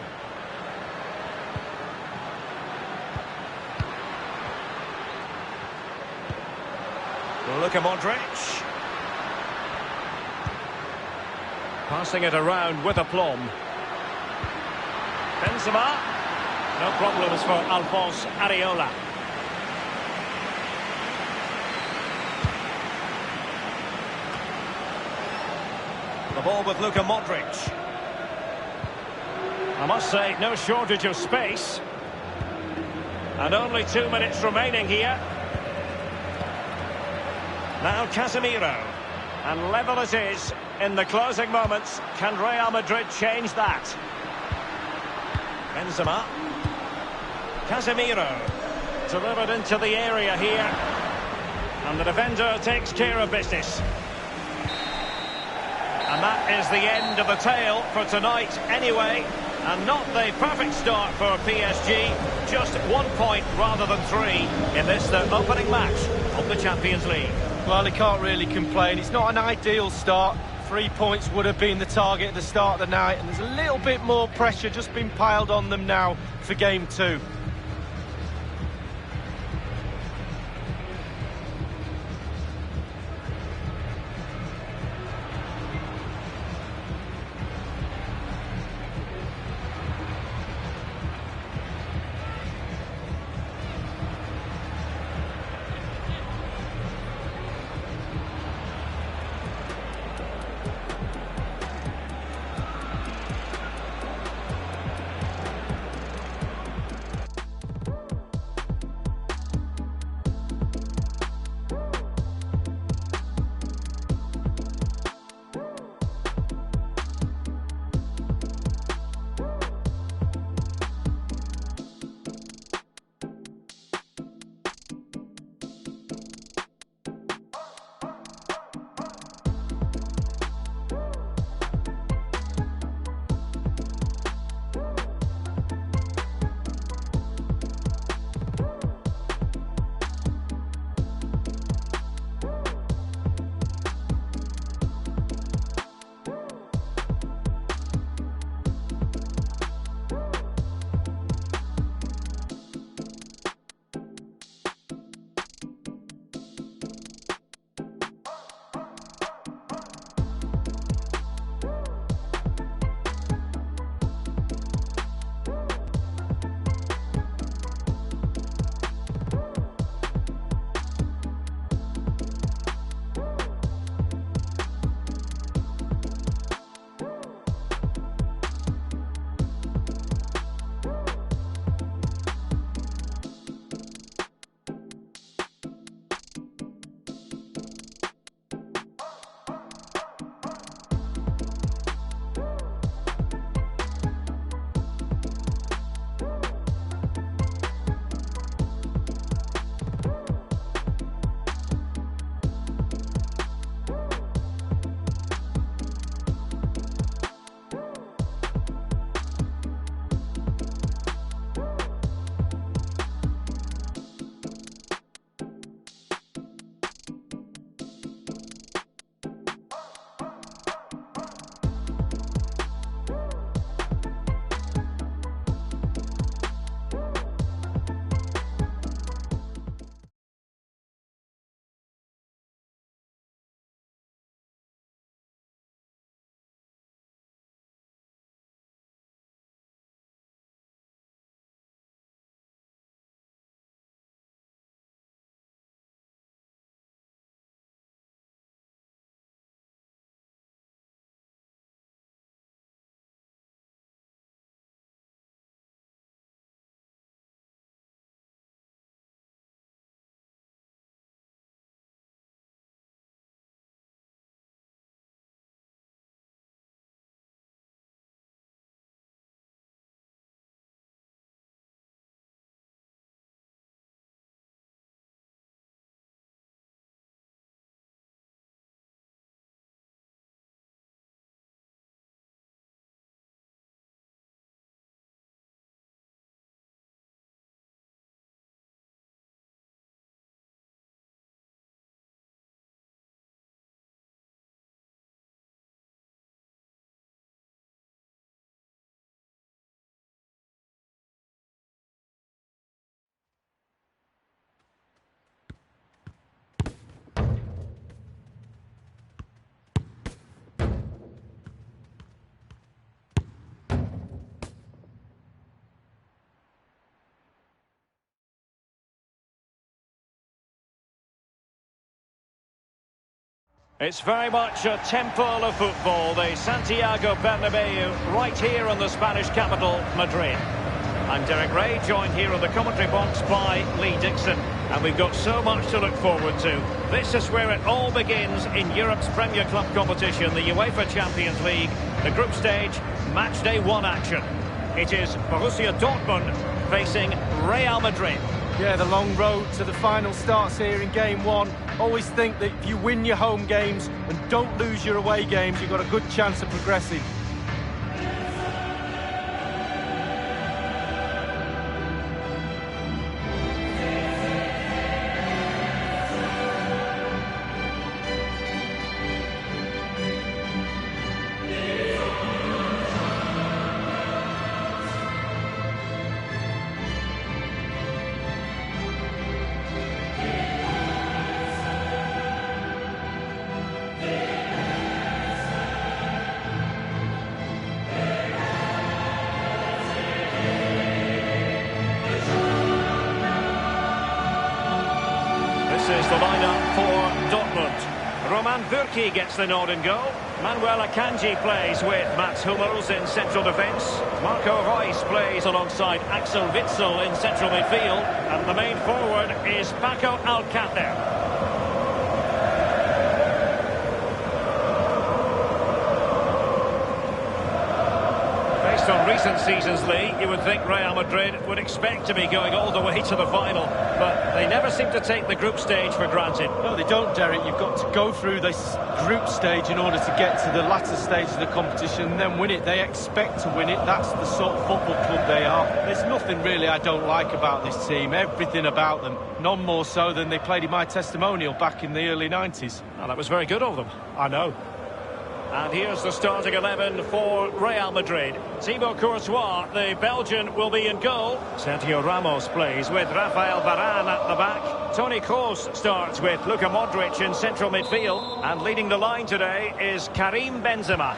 Luka Modric. Passing it around with aplomb. Benzema. No problems for Alphonse Areola. The ball with Luka Modric. I must say, no shortage of space. And only 2 minutes remaining here. Now Casemiro. And level it is in the closing moments. Can Real Madrid change that? Benzema. Casemiro. Delivered into the area here. And the defender takes care of business. And that is the end of the tale for tonight anyway. And not the perfect start for PSG. Just 1 point rather than 3 in this, the opening match of the Champions League. Well, he can't really complain. It's not an ideal start. 3 points would have been the target at the start of the night. And there's a little bit more pressure just been piled on them now for game 2. It's very much a temple of football, the Santiago Bernabeu, right here in the Spanish capital, Madrid. I'm Derek Ray, joined here in the commentary box by Lee Dixon. And we've got so much to look forward to. This is where it all begins in Europe's Premier Club competition, the UEFA Champions League, the group stage, match day 1 action. It is Borussia Dortmund facing Real Madrid. Yeah, the long road to the final starts here in game 1. Always think that if you win your home games and don't lose your away games, you've got a good chance of progressing. This is the lineup for Dortmund. Roman Bürki gets the nod and goal. Manuel Akanji plays with Mats Hummels in central defence. Marco Reus plays alongside Axel Witsel in central midfield. And the main forward is Paco Alcácer. Based on recent seasons, Lee, you would think Real Madrid would expect to be going all the way to the final, but they never seem to take the group stage for granted. No, they don't, Derek. You've got to go through this group stage in order to get to the latter stage of the competition and then win it. They expect to win it. That's the sort of football club they are. There's nothing really I don't like about this team. Everything about them. None more so than they played in my testimonial back in the early 90s. Well, that was very good of them. I know. And here's the starting 11 for Real Madrid. Thibaut Courtois, the Belgian, will be in goal. Sergio Ramos plays with Rafael Varane at the back. Toni Kroos starts with Luka Modric in central midfield. And leading the line today is Karim Benzema.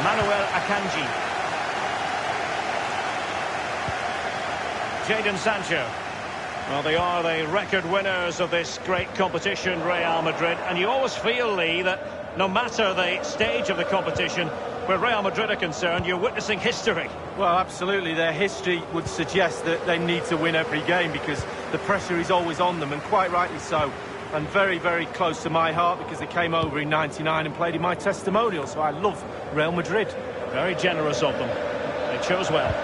Manuel Akanji. Jadon Sancho. Well, they are the record winners of this great competition, Real Madrid. And you always feel, Lee, that no matter the stage of the competition, where Real Madrid are concerned, you're witnessing history. Well, absolutely. Their history would suggest that they need to win every game because the pressure is always on them, and quite rightly so. And very, very close to my heart because they came over in '99 and played in my testimonial. So I love Real Madrid. Very generous of them. They chose well.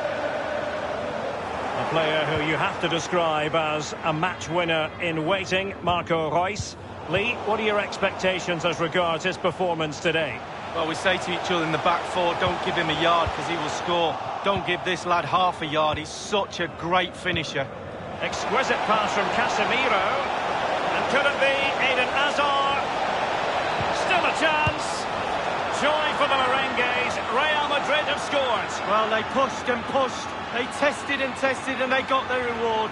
A player who you have to describe as a match winner in waiting, Marco Reus. Lee, what are your expectations as regards his performance today? Well, we say to each other in the back four, don't give him a yard because he will score. Don't give this lad half a yard. He's such a great finisher. Exquisite pass from Casemiro. And could it be Eden Hazard? Still a chance. Joy for the Merengues. Real Madrid have scored. Well, they pushed and pushed. They tested and tested and they got their reward.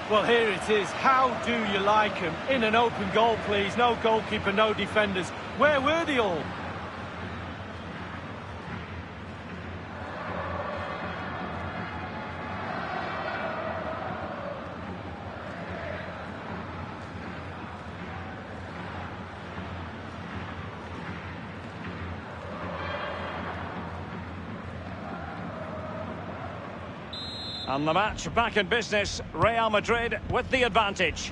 Well, here it is. How do you like them? In an open goal, please. No goalkeeper, no defenders. Where were they all? And the match back in business. Real Madrid with the advantage.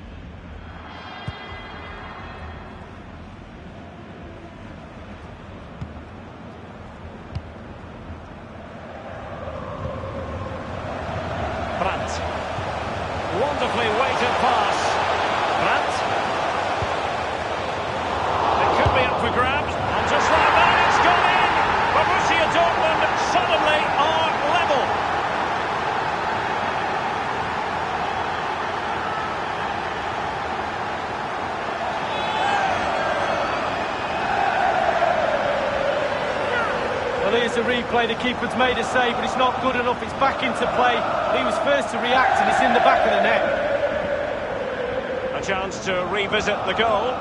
Brandt. Wonderfully weighted pass. Brandt. It could be up for grabs. And just like that, it's gone in. Borussia Dortmund suddenly are level. Here's the replay. The keeper's made a save, but it's not good enough. It's back into play. He was first to react, and it's in the back of the net. A chance to revisit the goal.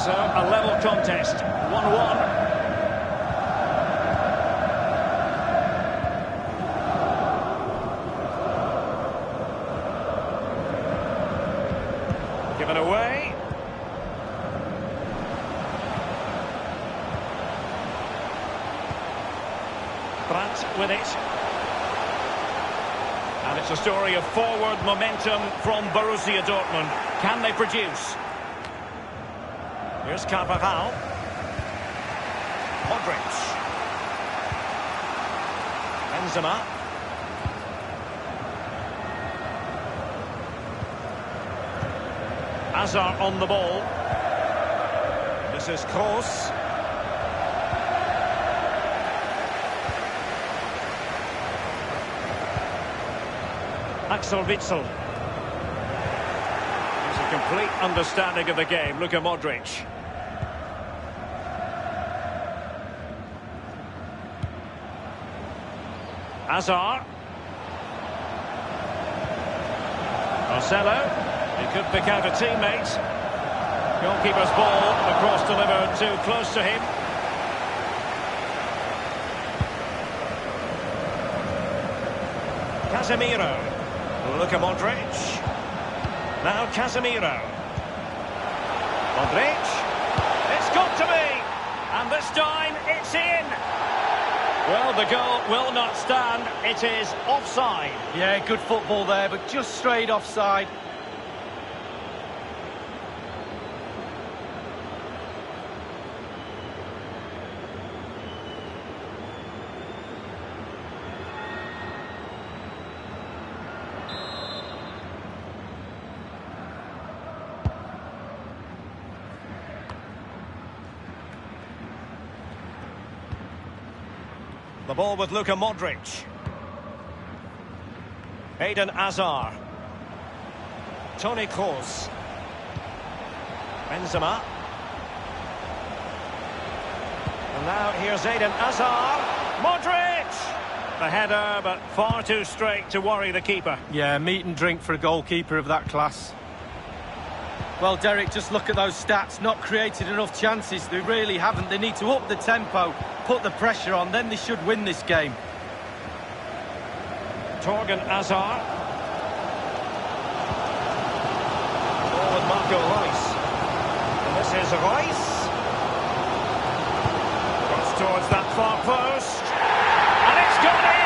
So, a level contest, 1-1. Given away. Brandt with it. And it's a story of forward momentum from Borussia Dortmund. Can they produce? Here's Carvajal. Modric. Benzema. Hazard on the ball. This is Kroos. Axel Witsel. There's a complete understanding of the game. Luka Modric. Hazard. Marcelo. He could pick out a teammate. Goalkeeper's ball across delivered too close to him. Casemiro. Luka Modric. Now Casemiro. Modric. It's got to be. And this time it's in. Well, the goal will not stand. It is offside. Yeah, good football there, but just straight offside. The ball with Luka Modric. Eden Hazard. Toni Kroos. Benzema. And now here's Eden Hazard. Modric! The header, but far too straight to worry the keeper. Yeah, meat and drink for a goalkeeper of that class. Well, Derek, just look at those stats. Not created enough chances. They really haven't. They need to up the tempo, put the pressure on, then they should win this game. Torgan Hazard. Ball with Marco Reus. And this is Reus. Cross towards that far post. And it's gone in!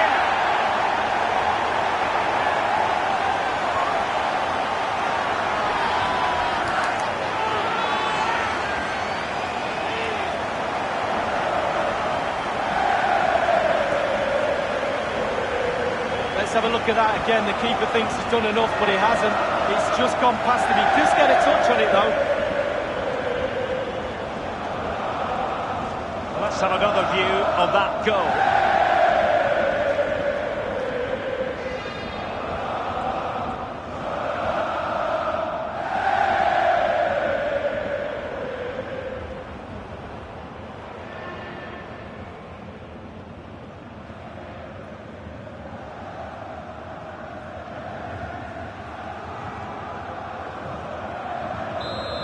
Let's have a look at that again. The keeper thinks he's done enough, but he hasn't. It's just gone past him. He does get a touch on it, though. Well, let's have another view of that goal.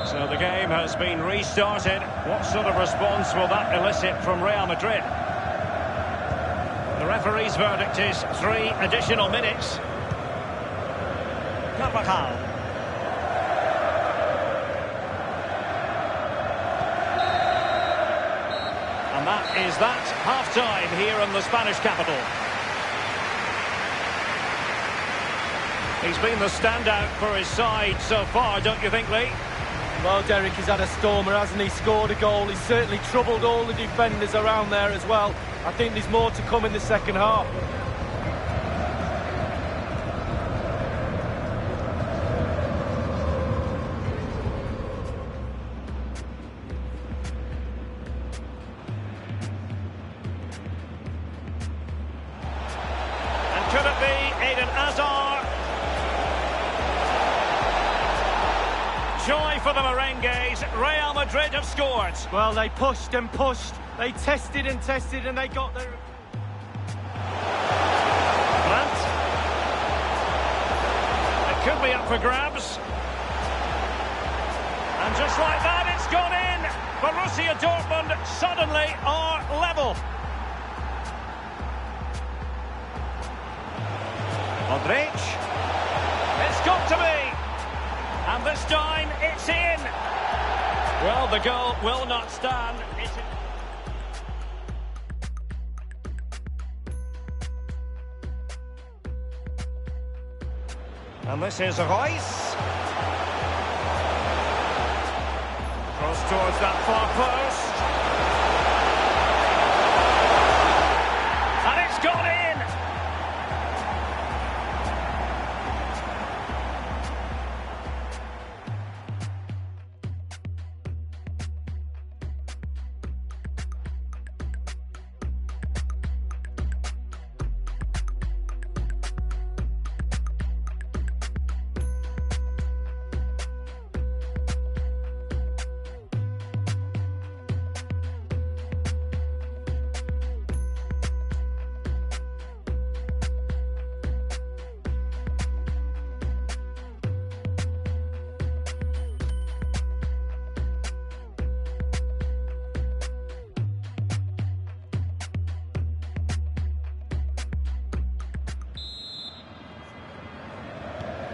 So the game has been restarted. What sort of response will that elicit from Real Madrid? The referee's verdict is 3 additional minutes. Carvajal. And that is that. Half-time here in the Spanish capital. He's been the standout for his side so far, don't you think, Lee? Well, Derek, he's had a stormer, hasn't he? Scored a goal. He's certainly troubled all the defenders around there as well. I think there's more to come in the second half. And could it be Eden Hazard? Joy for the Merengues. Real Madrid have scored. Well, they pushed and pushed. They tested and tested, and they got their... Brandt. It could be up for grabs. And just like that, it's gone in. in. Borussia Dortmund suddenly are level. Modric. It's got to be. And this time it's in. Well, the goal will not stand. And this is Royce. Cross towards that far post. And it's gone in.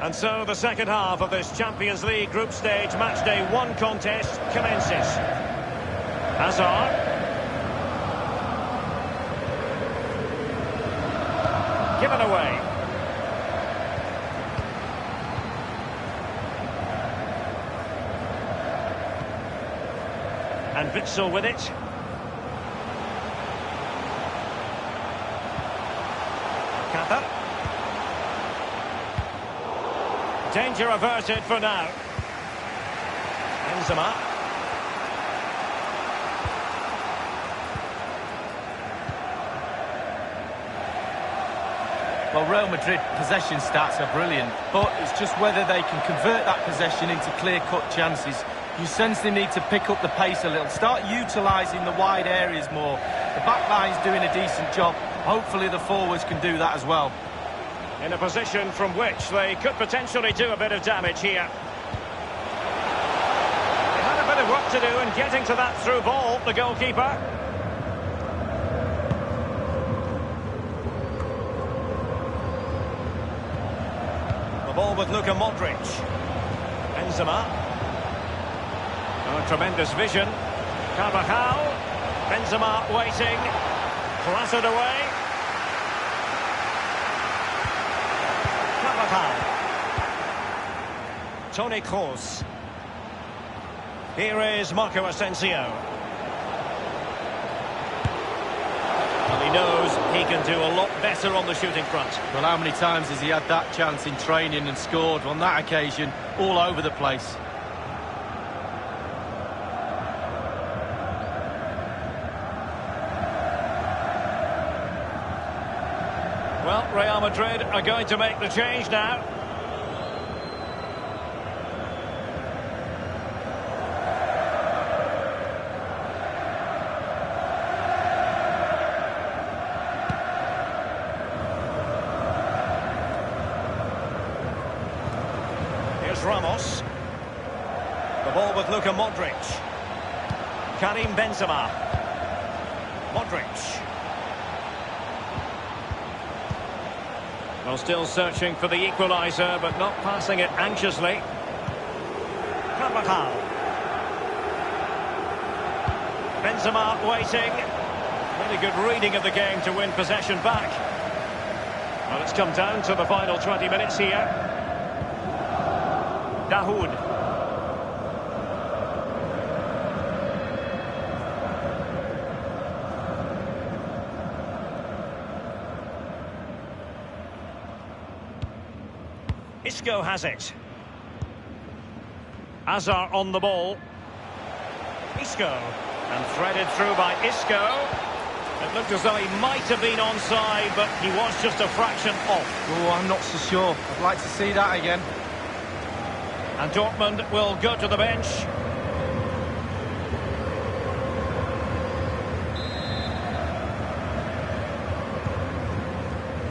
And so the second half of this Champions League group stage matchday 1 contest commences. Hazard. Given away. And Witsel with it. Kappa. Danger averted for now. Benzema. Well, Real Madrid possession stats are brilliant, but it's just whether they can convert that possession into clear-cut chances. You sense they need to pick up the pace a little, start utilising the wide areas more. The back line's doing a decent job. Hopefully the forwards can do that as well. In a position from which they could potentially do a bit of damage here. They had a bit of work to do in getting to that through ball, the goalkeeper. The ball with Luka Modric. Benzema. Oh, tremendous vision. Carvajal. Benzema waiting. Clattered away. Toni Kroos. Here is Marco Asensio. Well, he knows he can do a lot better on the shooting front. Well, how many times has he had that chance in training and scored? On that occasion, all over the place. Well, Real Madrid are going to make the change now. Here's Ramos. The ball with Luka Modric. Karim Benzema. Modric. Well, still searching for the equaliser, but not passing it anxiously. Carvajal. Benzema waiting. Really good reading of the game to win possession back. Well, it's come down to the final 20 minutes here. Dahoud. Isco has it. Hazard on the ball. Isco. And threaded through by Isco. It looked as though he might have been onside, but he was just a fraction off. Oh, I'm not so sure. I'd like to see that again. And Dortmund will go to the bench.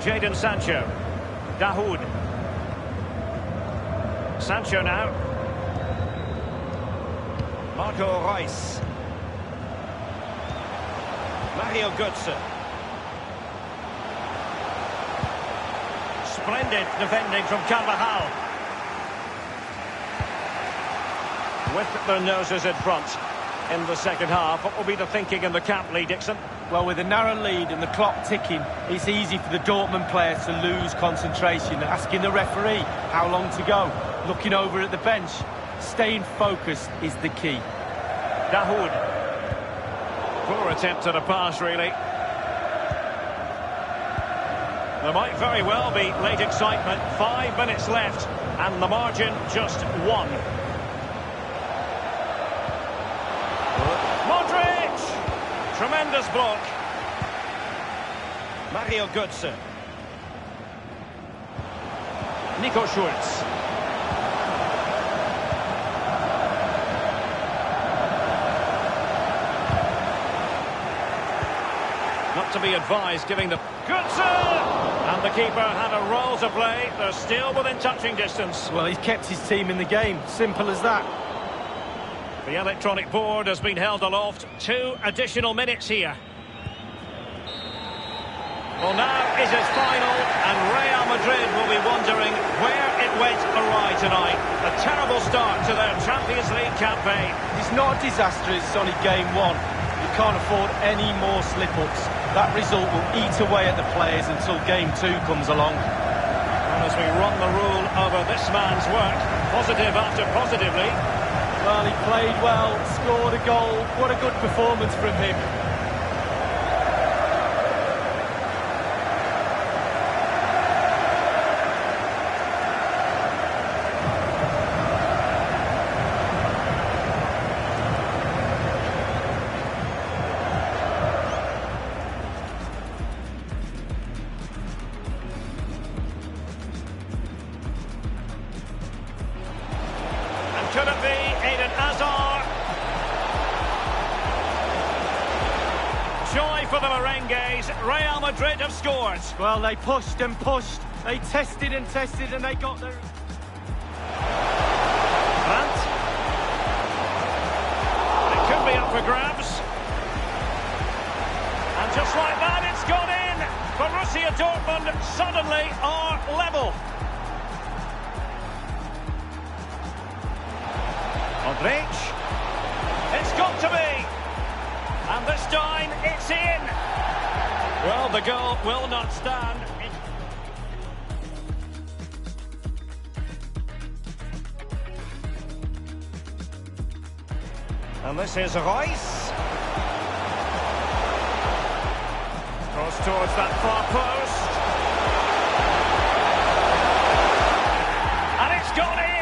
Jadon Sancho. Dahoud. Sancho now. Marco Reus. Mario Götze. Splendid defending from Carvajal. With their noses in front in the second half. What will be the thinking in the camp, Lee Dixon? Well, with a narrow lead and the clock ticking, it's easy for the Dortmund players to lose concentration. Asking the referee how long to go. Looking over at the bench. Staying focused is the key. Dahoud. Poor attempt at a pass, really. There might very well be late excitement. 5 minutes left, and the margin just 1. Modric! Tremendous block. Mario Götze. Nico Schulz. Not to be advised, giving the... Götze! And the keeper had a role to play. They're still within touching distance. Well, he's kept his team in the game. Simple as that. The electronic board has been held aloft. 2 additional minutes here. Well, now is his final, and Real Madrid will be wondering where it went awry tonight. A terrible start to their Champions League campaign. It's not a disaster, it's only game 1. You can't afford any more slip-ups. That result will eat away at the players until game 2 comes along. And as we run the rule over this man's work, positive after positively. Well, he played well, scored a goal. What a good performance from him. Could it be Eden Hazard? Joy for the Merengues. Real Madrid have scored. Well, they pushed and pushed. They tested and tested and they got there. Brandt. It could be up for grabs. And just like that, it's gone in. Borussia Dortmund suddenly are level. Modric. It's got to be. And this time, it's in. Well, the goal will not stand. And this is Reus. Cross towards that far post. And it's gone in.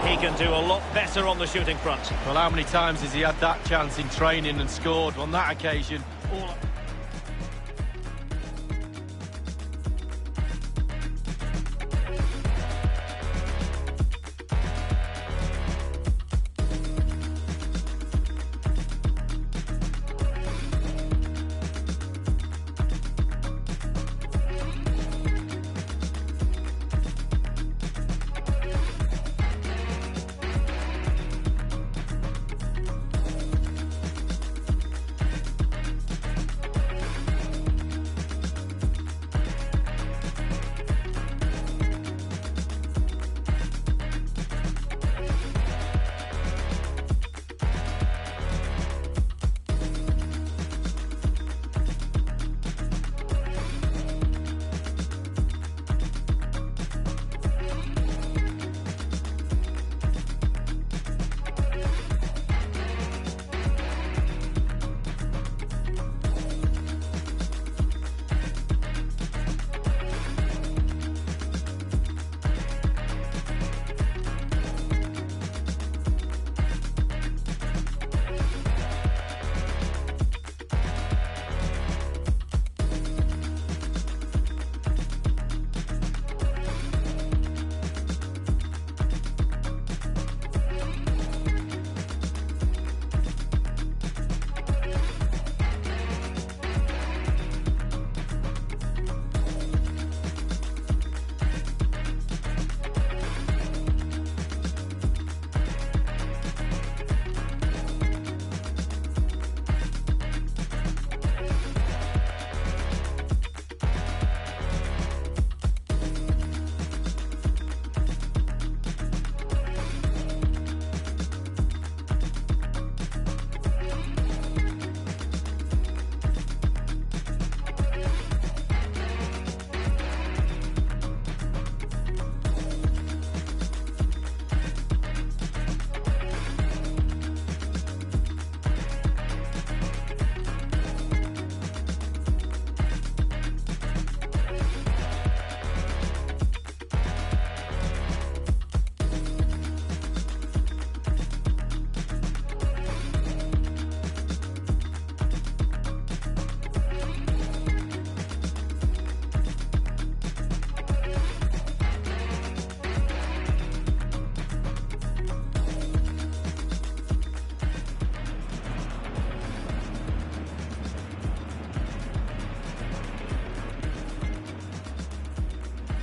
He can do a lot better on the shooting front. Well, how many times has he had that chance in training and scored? On that occasion, all...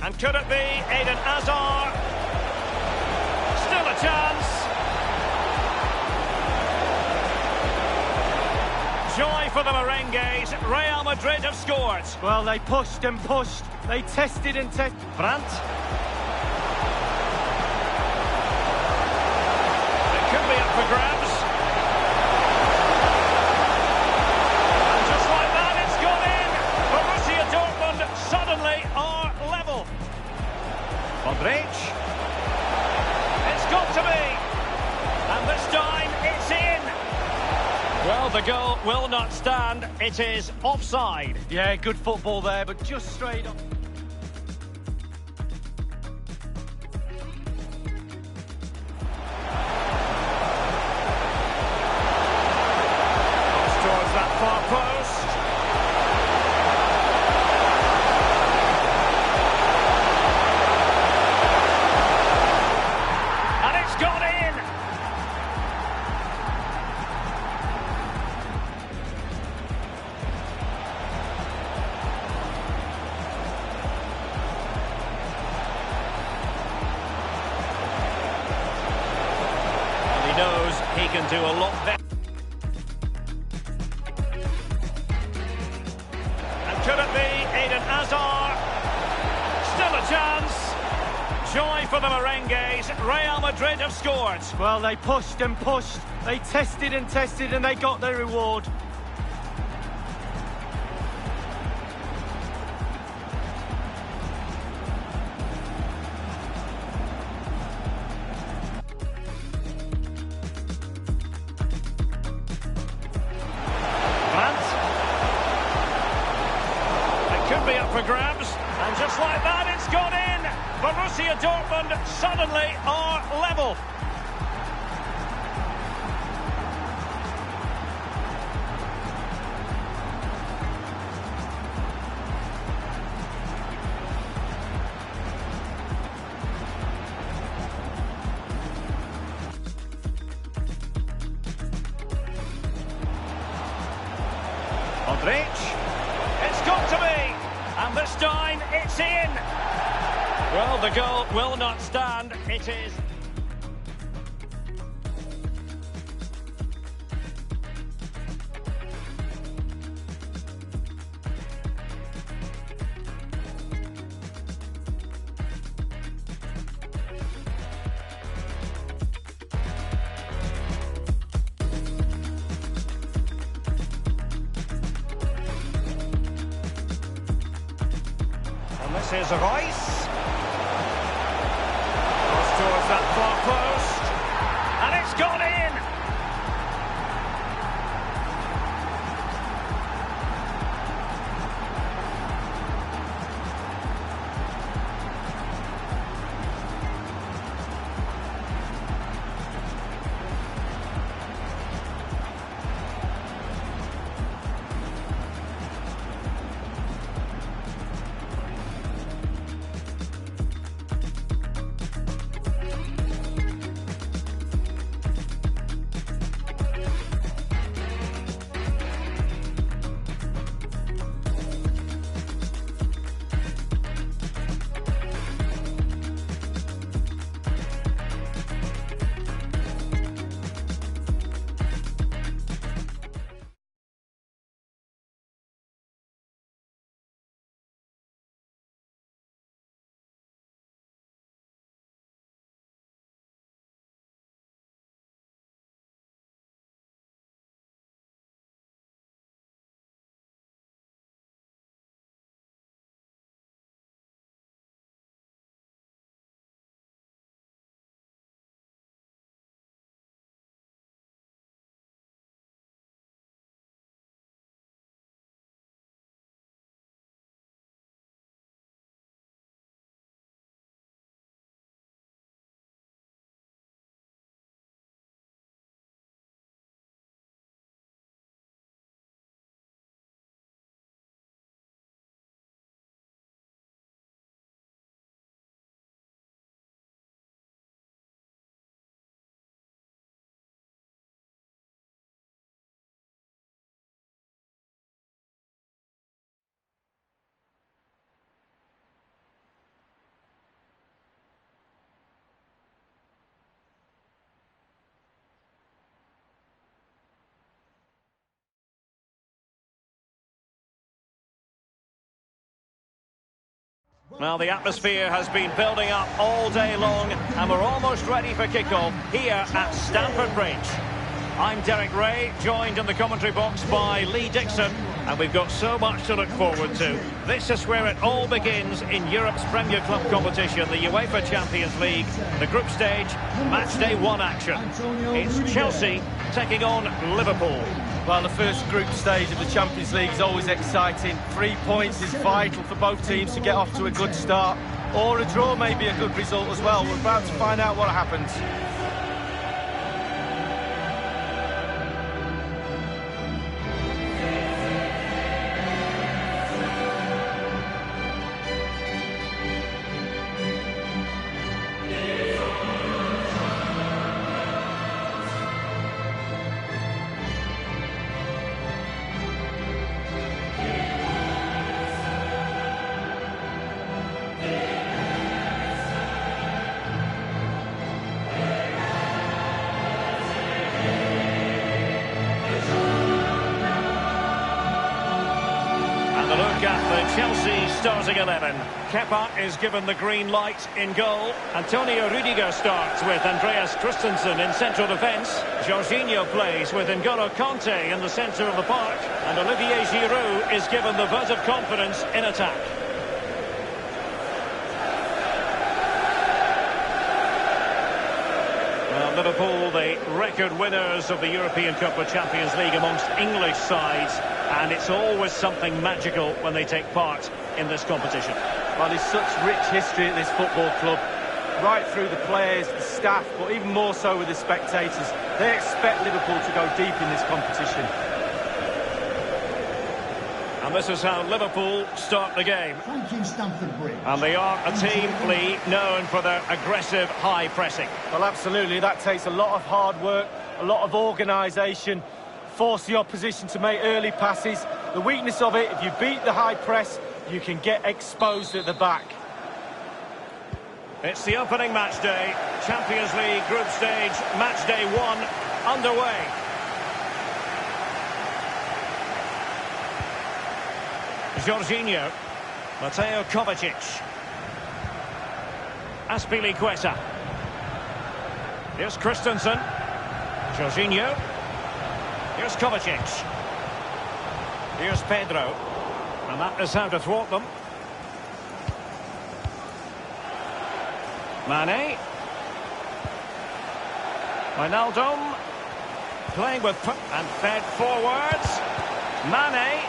And could it be Eden Hazard? Still a chance. Joy for the merengues. Real Madrid have scored. Well, they pushed and pushed. They tested and tested. Brandt. It could be up for grabs. And just like that, it's gone in. Borussia Dortmund suddenly are level. Modric. It's got to be. And this time, it's in. Well, the goal will not stand. It is offside. Yeah, good football there, but just straight up. Towards that far post. And it's gone in. And he knows he can do a lot better. Could it be Eden Hazard? Still a chance. Joy for the merengues. Real Madrid have scored. Well, they pushed and pushed. They tested and tested, and they got their reward. Could be up for grabs, and just like that, it's gone in. Borussia Dortmund suddenly are level. Modric. It's got to be. And this time, it's in. Well, the goal will not stand. It is. This is Royce. Goes towards that far post. And it's gone in. Well, the atmosphere has been building up all day long, and we're almost ready for kickoff here at Stamford Bridge. I'm Derek Ray, joined in the commentary box by Lee Dixon, and we've got so much to look forward to. This is where it all begins in Europe's Premier Club competition, the UEFA Champions League, the group stage, match day 1 action. It's Chelsea taking on Liverpool. Well, the first group stage of the Champions League is always exciting. 3 points is vital for both teams to get off to a good start, or a draw may be a good result as well. We're about to find out what happens. Chelsea starting 11. Kepa is given the green light in goal. Antonio Rudiger starts with Andreas Christensen in central defence. Jorginho plays with N'Golo Kanté in the centre of the park. And Olivier Giroud is given the vote of confidence in attack. Well, Liverpool, the record winners of the European Cup of Champions League amongst English sides. And it's always something magical when they take part in this competition. Well, there's such rich history at this football club, right through the players, the staff, but even more so with the spectators. They expect Liverpool to go deep in this competition. And this is how Liverpool start the game. Thank you, Stamford Bridge. And they are a team, Lee, known for their aggressive high pressing. Well, absolutely. That takes a lot of hard work, a lot of organisation. Force the opposition to make early passes. The weakness of it, if you beat the high press, you can get exposed at the back. It's the opening match day. Champions League group stage, match day 1 underway. Jorginho. Mateo Kovacic. Azpilicueta. Here's Christensen. Jorginho. Here's Kovacic. Here's Pedro. And that is how to thwart them. Mane. Wijnaldum. Playing with... and fed forwards. Mane.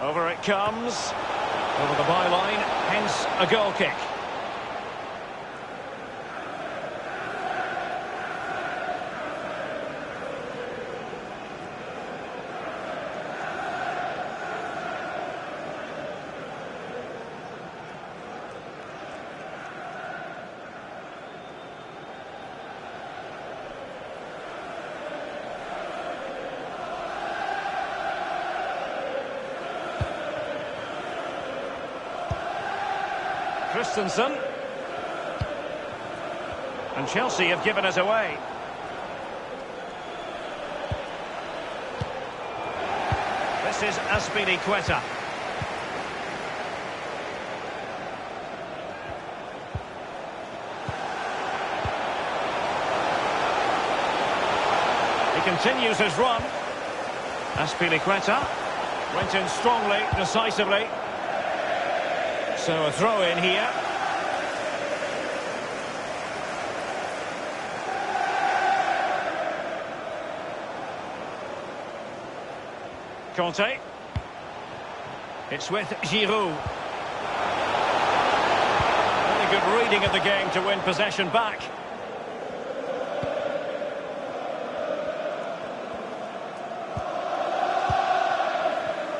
Over it comes, over the byline, hence a goal kick. Christensen. And Chelsea have given it away. This is Azpilicueta. He continues his run. Azpilicueta went in strongly, decisively. So a throw in here. Kanté. It's with Giroud. Really good reading of the game to win possession back.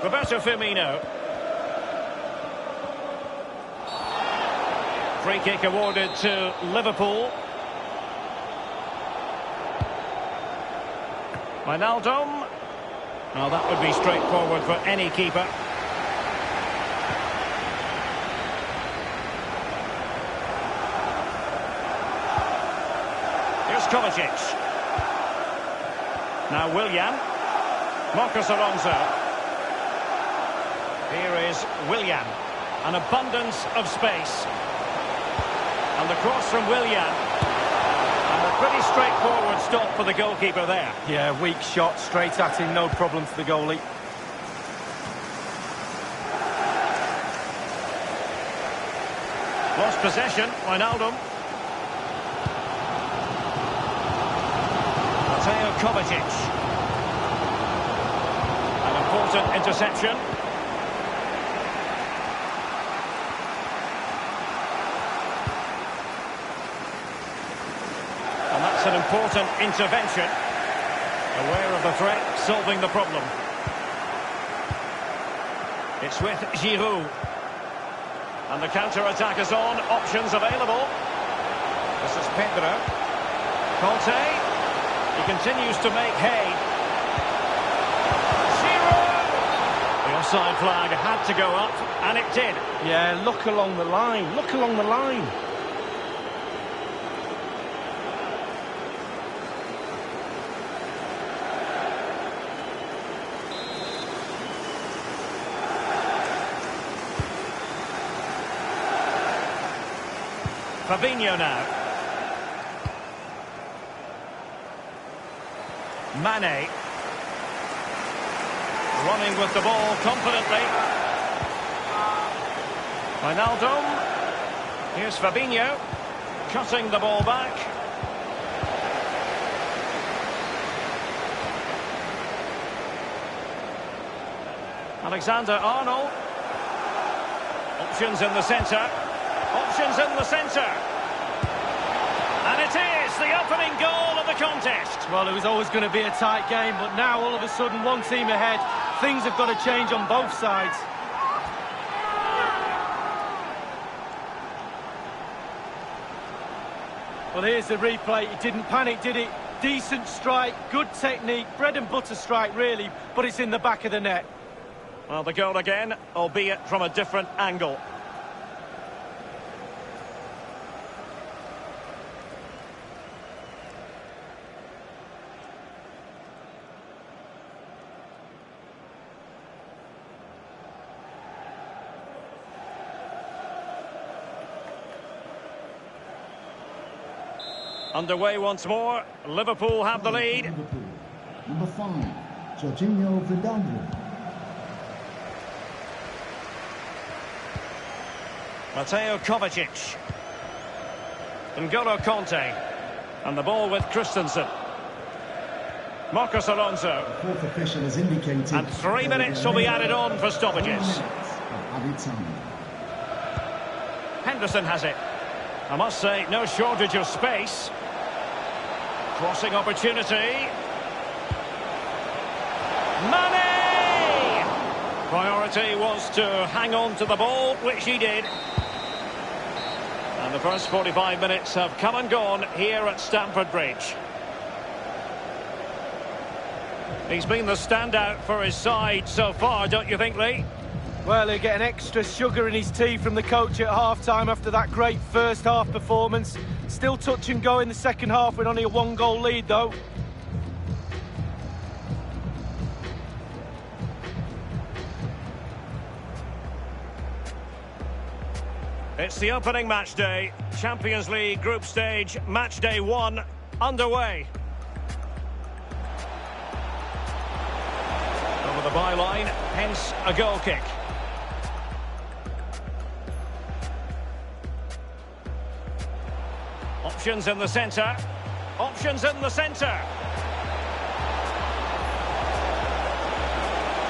Roberto Firmino. Free kick awarded to Liverpool. Wijnaldum. Well, that would be straightforward for any keeper. Here's Kovacic. Now Willian. Marcos Alonso. Here is Willian. An abundance of space. And the cross from Willian. And a pretty straightforward stop for the goalkeeper there. Yeah, weak shot, straight at him, no problem for the goalie. Lost possession, Wijnaldum. Mateo Kovacic. An important interception. And that's an important intervention. Aware of the threat, solving the problem. It's with Giroud. And the counter-attack is on. Options available. This is Pedro. Conte. He continues to make hay. Giroud! The offside flag had to go up, and it did. Yeah, look along the line. Look along the line. Fabinho now. Mane. Running with the ball confidently. Wijnaldum. Here's Fabinho. Cutting the ball back. Alexander-Arnold. Options in the centre. Options in the centre. And it is the opening goal of the contest. Well, it was always going to be a tight game, but now all of a sudden one team ahead. Things have got to change on both sides. Well, here's the replay. It didn't panic, did it? Decent strike, good technique, bread and butter strike, really, but it's in the back of the net. Well, the goal again, albeit from a different angle. Underway once more. Liverpool have the lead. Liverpool. Number 5, Jorginho Vidal. Mateo Kovacic. N'Golo Conte. And the ball with Christensen. Marcos Alonso. The fourth official has indicated. And 3 minutes will be added on for stoppages. Added time. Henderson has it. I must say, no shortage of space. Crossing opportunity. Mane! Priority was to hang on to the ball, which he did. And the first 45 minutes have come and gone here at Stamford Bridge. He's been the standout for his side so far, don't you think, Lee? Well, he'll get an extra sugar in his tea from the coach at half-time after that great first-half performance. Still touch and go in the second half with only a one-goal lead, though. It's the opening match day. Champions League group stage, match day 1, underway. Over the byline, hence a goal kick. Options in the centre. Options in the centre.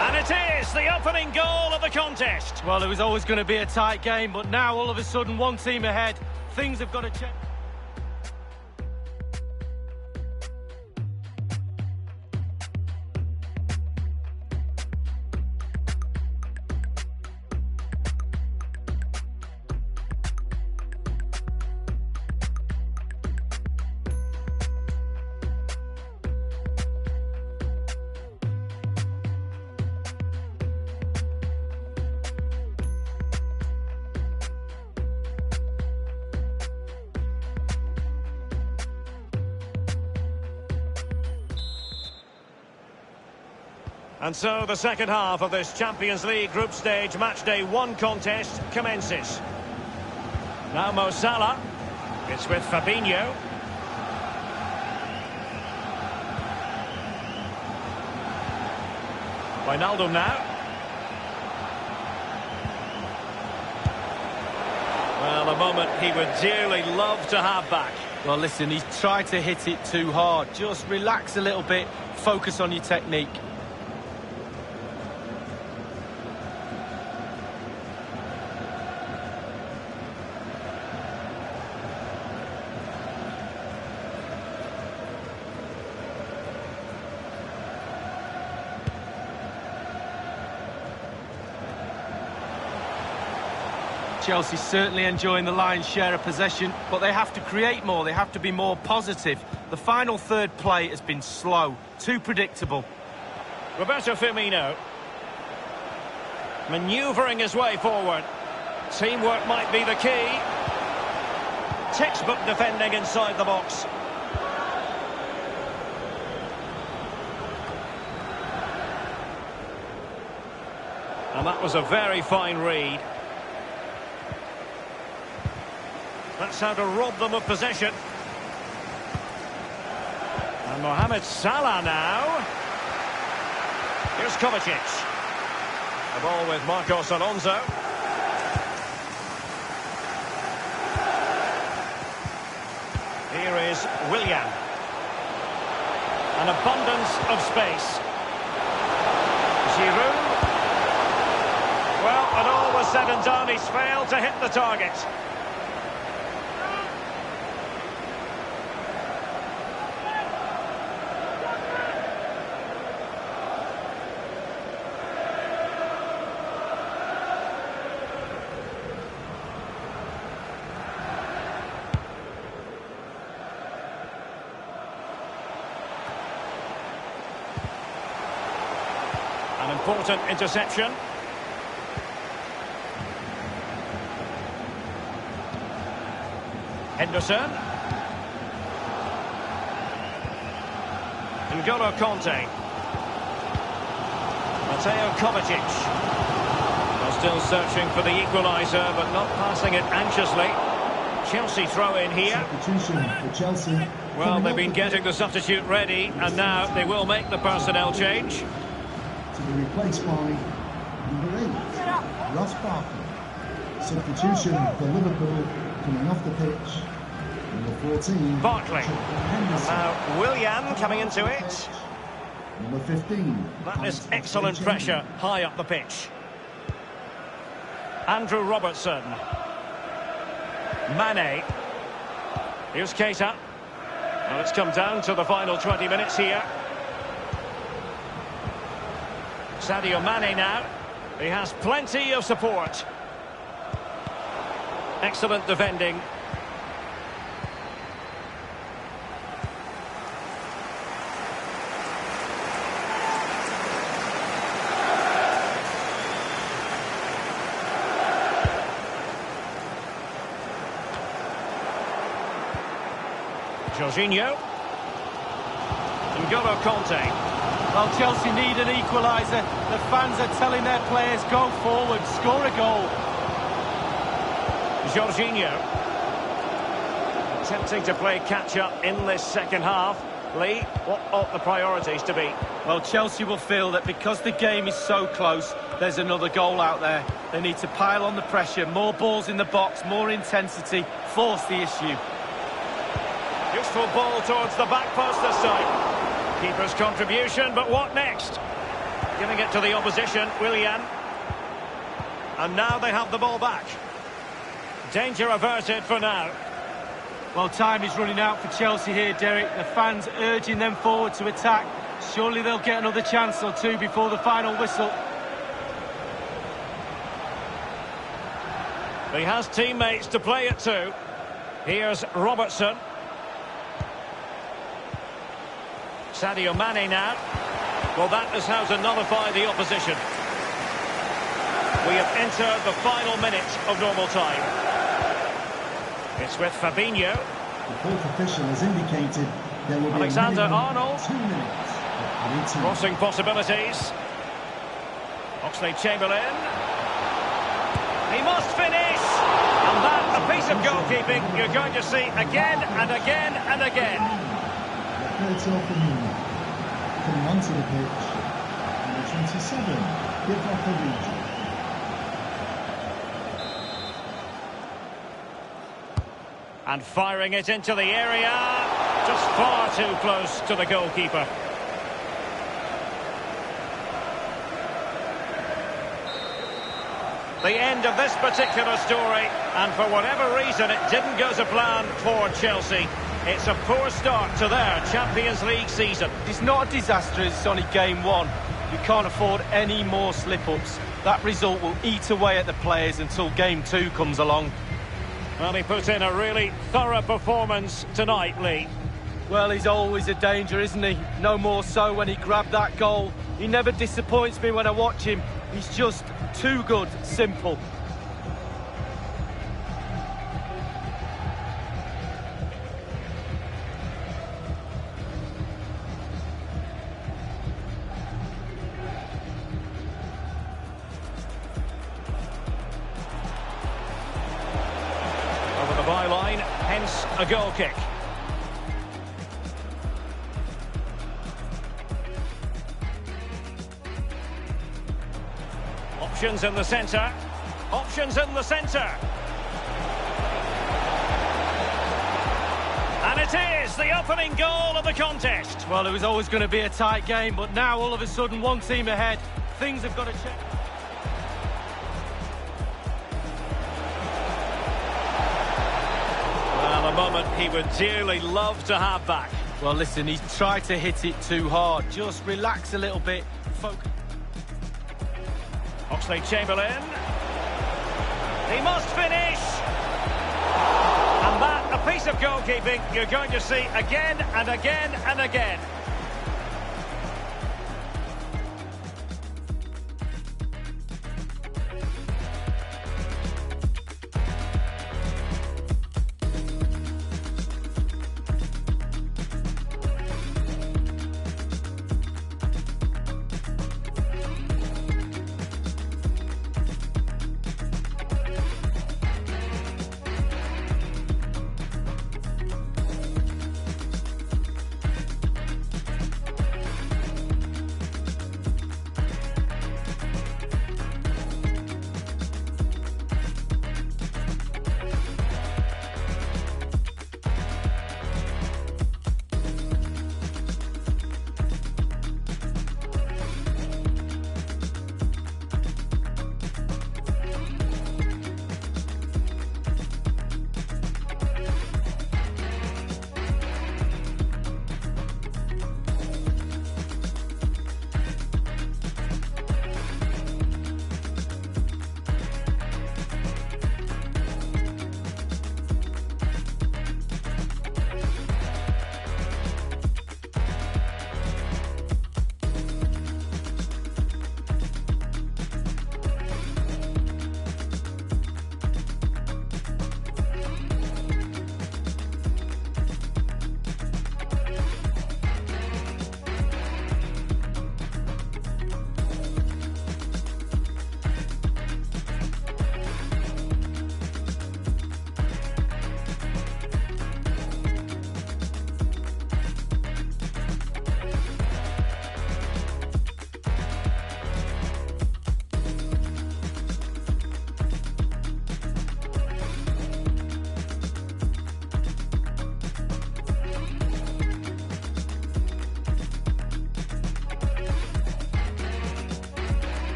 And it is the opening goal of the contest. Well, it was always going to be a tight game, but now all of a sudden one team ahead. Things have got to change. And so the second half of this Champions League group stage match day 1 contest commences. Now Mo Salah. It's with Fabinho. Wijnaldum now. Well, a moment he would dearly love to have back. Well, listen, he's tried to hit it too hard. Just relax a little bit, focus on your technique. Chelsea's certainly enjoying the lion's share of possession, but they have to create more, they have to be more positive. The final third play has been slow, too predictable. Roberto Firmino. Manoeuvring his way forward. Teamwork might be the key. Textbook defending inside the box. And that was a very fine read. That's how to rob them of possession. And Mohamed Salah now. Here's Kovacic. The ball with Marcos Alonso. Here is Willian. An abundance of space. Giroud. Well, when all was said and done, he's failed to hit the target. An important interception. Henderson. N'Golo Kanté. Mateo Kovacic. Well, still searching for the equaliser, but not passing it anxiously. Chelsea throw in here. Substitution for Chelsea. Well, they've been getting the substitute ready, and now they will make the personnel change. To be replaced by number 8, Ross Barkley. Substitution for Liverpool coming off the pitch. Number 14, Barkley. And now Willian coming into it. Number 15. That is excellent pressure high up the pitch. Andrew Robertson. Mane. Here's Keita. Well, it's come down to the final 20 minutes here. Sadio Mane now. He has plenty of support. Excellent defending. Jorginho. N'Golo Kanté. Well, Chelsea need an equaliser. The fans are telling their players, go forward, score a goal. Jorginho. Attempting to play catch-up in this second half. Lee, what ought the priorities to be? Well, Chelsea will feel that because the game is so close, there's another goal out there. They need to pile on the pressure, more balls in the box, more intensity, force the issue. Useful ball towards the back post this time. Keeper's contribution, but what next? Giving it to the opposition, Willian. And now they have the ball back. Danger averted for now. Well, time is running out for Chelsea here, Derek. The fans urging them forward to attack. Surely they'll get another chance or two before the final whistle. He has teammates to play it to. Here's Robertson. Sadio Mane now. Well, that is how to nullify the opposition. We have entered the final minute of normal time. It's with Fabinho. The fourth official has indicated there will be Alexander-Arnold. 2 minutes. Crossing possibilities. Oxlade-Chamberlain. He must finish! And that, a piece of goalkeeping you're going to see again and again and again. Coming onto the pitch, number 27, Big-Boss-1234650. And firing it into the area, just far too close to the goalkeeper. The end of this particular story, and for whatever reason it didn't go to plan for Chelsea. It's a poor start to their Champions League season. It's not a disaster, it's only game one. You can't afford any more slip-ups. That result will eat away at the players until game two comes along. Well, he put in a really thorough performance tonight, Lee. Well, he's always a danger, isn't he? No more so when he grabbed that goal. He never disappoints me when I watch him. He's just too good, simple. Over the byline, hence a goal kick. Options in the centre. Options in the centre. And it is the opening goal of the contest. Well, it was always going to be a tight game, but now all of a sudden one team ahead. Things have got to change. Well, a moment he would dearly love to have back. Well, listen, he's tried to hit it too hard. Just relax a little bit. Focus. Oxlade-Chamberlain. He must finish! And that, a piece of goalkeeping you're going to see again and again and again.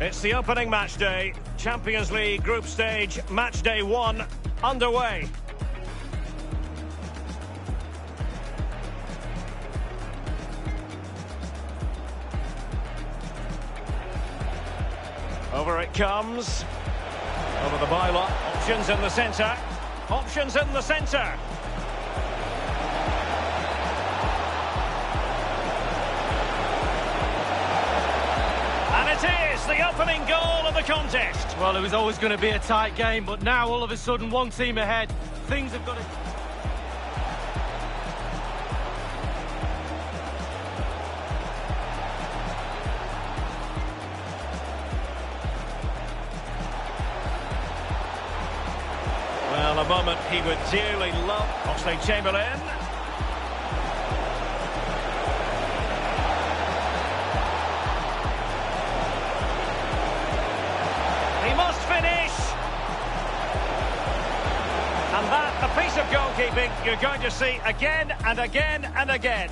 It's the opening match day. Champions League group stage, match day 1 underway. Over it comes. Over the byline. Options in the centre. Options in the centre. And it is the opening goal of the contest. Well, it was always going to be a tight game, but now all of a sudden one team ahead. Things have got to... Well, a moment he would dearly love. Oxlade-Chamberlain. He must finish. And that, a piece of goalkeeping you're going to see again and again and again.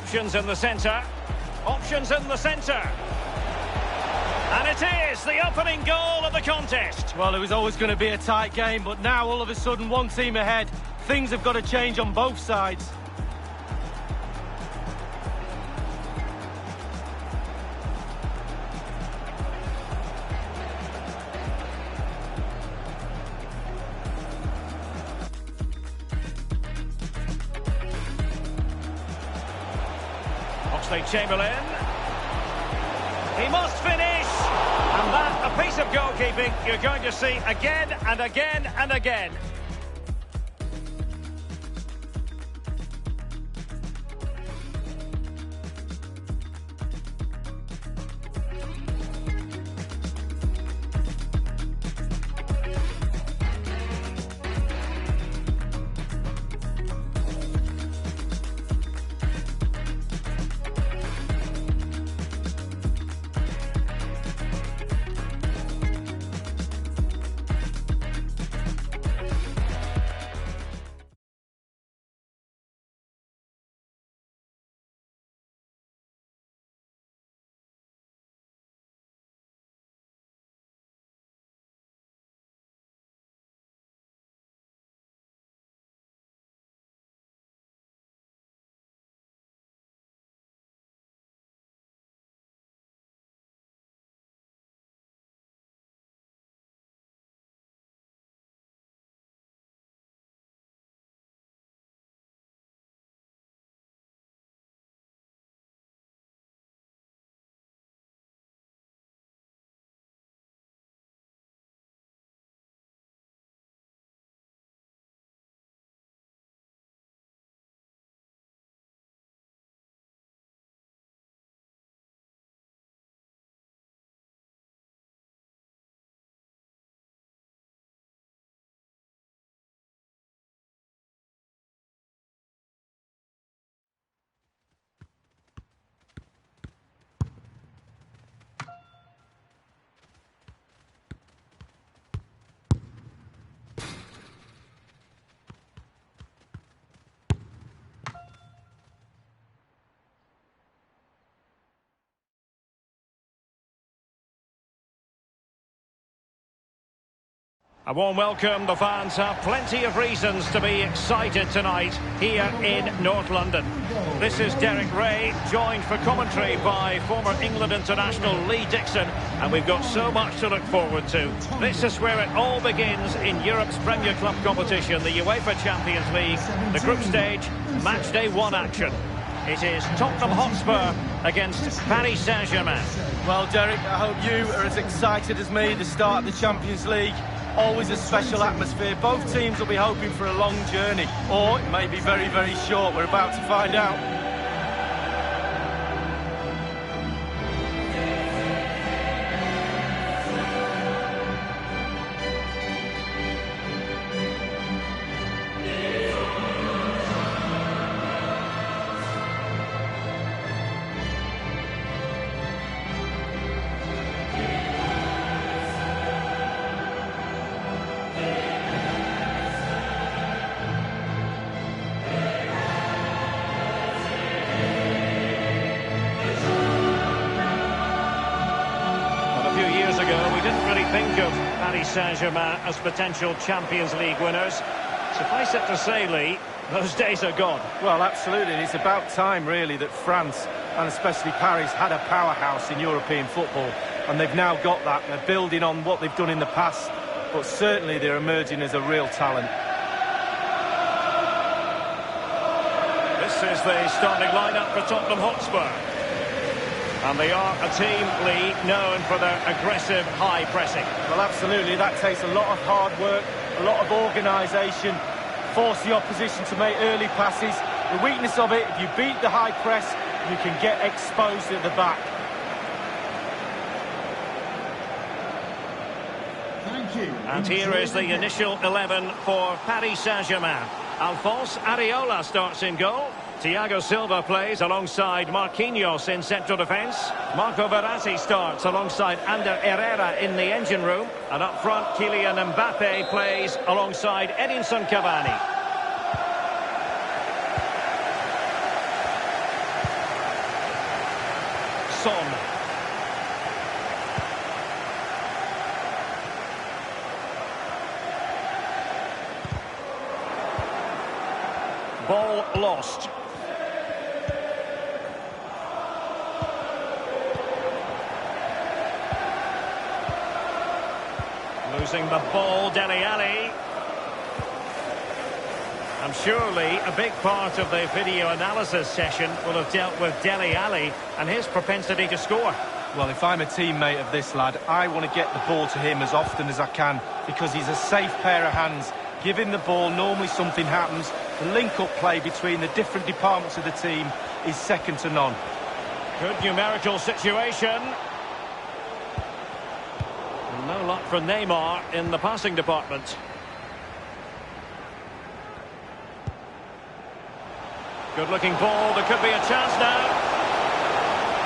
Options in the centre. Options in the centre. And it is the opening goal of the contest. Well, it was always going to be a tight game, but now all of a sudden one team ahead. Things have got to change on both sides. Chamberlain. He must finish. And that, a piece of goalkeeping you're going to see again and again and again. A warm welcome. The fans have plenty of reasons to be excited tonight here in North London. This is Derek Ray, joined for commentary by former England international Lee Dixon, and we've got so much to look forward to. This is where it all begins in Europe's Premier Club competition, the UEFA Champions League, the group stage, match day 1 action. It is Tottenham Hotspur against Paris Saint-Germain. Well, Derek, I hope you are as excited as me. The start of the Champions League, always a special atmosphere. Both teams will be hoping for a long journey, or it may be very, very short. We're about to find out. Saint-Germain as potential Champions League winners. Suffice it to say, Lee, those days are gone. Well, absolutely. It's about time, really, that France, and especially Paris, had a powerhouse in European football. And they've now got that. They're building on what they've done in the past, but certainly they're emerging as a real talent. This is the starting lineup for Tottenham Hotspur. And they are a team, Lee, known for their aggressive high pressing. Well, absolutely. That takes a lot of hard work, a lot of organisation, force the opposition to make early passes. The weakness of it, if you beat the high press, you can get exposed at the back. Thank you. And here is the initial 11 for Paris Saint-Germain. Alphonse Areola starts in goal. Thiago Silva plays alongside Marquinhos in central defence. Marco Verratti starts alongside Ander Herrera in the engine room. And up front, Kylian Mbappe plays alongside Edinson Cavani. Son. Ball lost. Losing the ball, Dele Alli. And surely a big part of the video analysis session will have dealt with Dele Alli and his propensity to score. Well, if I'm a teammate of this lad, I want to get the ball to him as often as I can because he's a safe pair of hands. Give him the ball, normally something happens. The link-up play between the different departments of the team is second to none. Good numerical situation. No luck for Neymar in the passing department. Good-looking ball. There could be a chance now.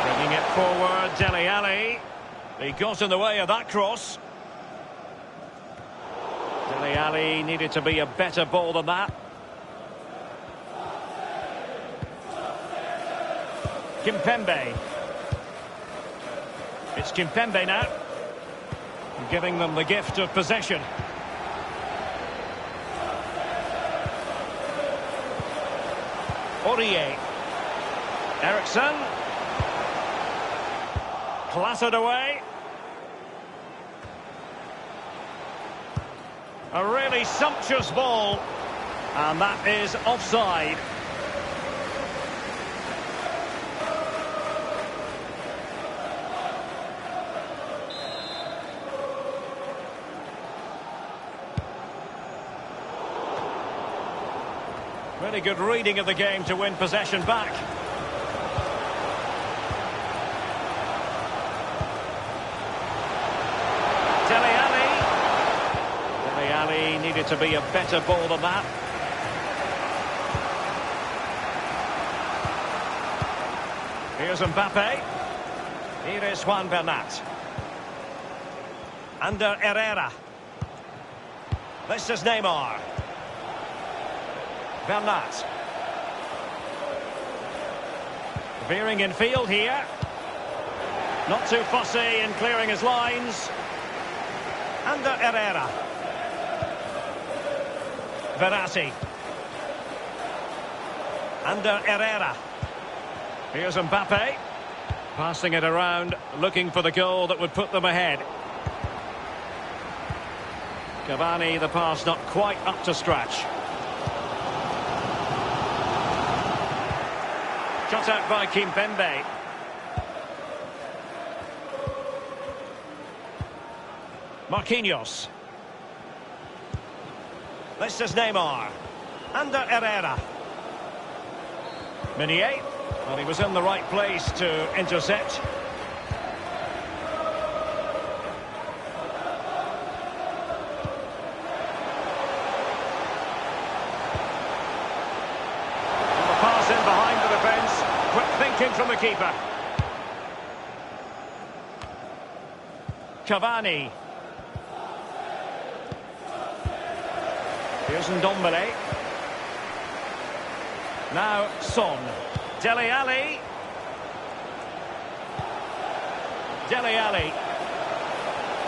Bringing it forward, Dele Alli. He got in the way of that cross. Dele Alli needed to be a better ball than that. Kimpembe. It's Kimpembe now. Giving them the gift of possession. Aurier. Eriksson. Clattered away. A really sumptuous ball. And that is offside. Really good reading of the game to win possession back. Dele Alli. Dele Alli needed to be a better ball than that. Here's Mbappe. Here is Juan Bernat. Under Herrera. This is Neymar. Bernat. Veering in field here. Not too fussy in clearing his lines. Under Herrera. Verratti. Under Herrera. Here's Mbappe. Passing it around, looking for the goal that would put them ahead. Cavani, the pass not quite up to scratch. Shot out by Kimpembe. Marquinhos. This is Neymar. Under Herrera. Meunier. Well, he was in the right place to intercept. From the keeper. Cavani. Here's Ndombele. Now Son. Dele Alli. Dele Alli.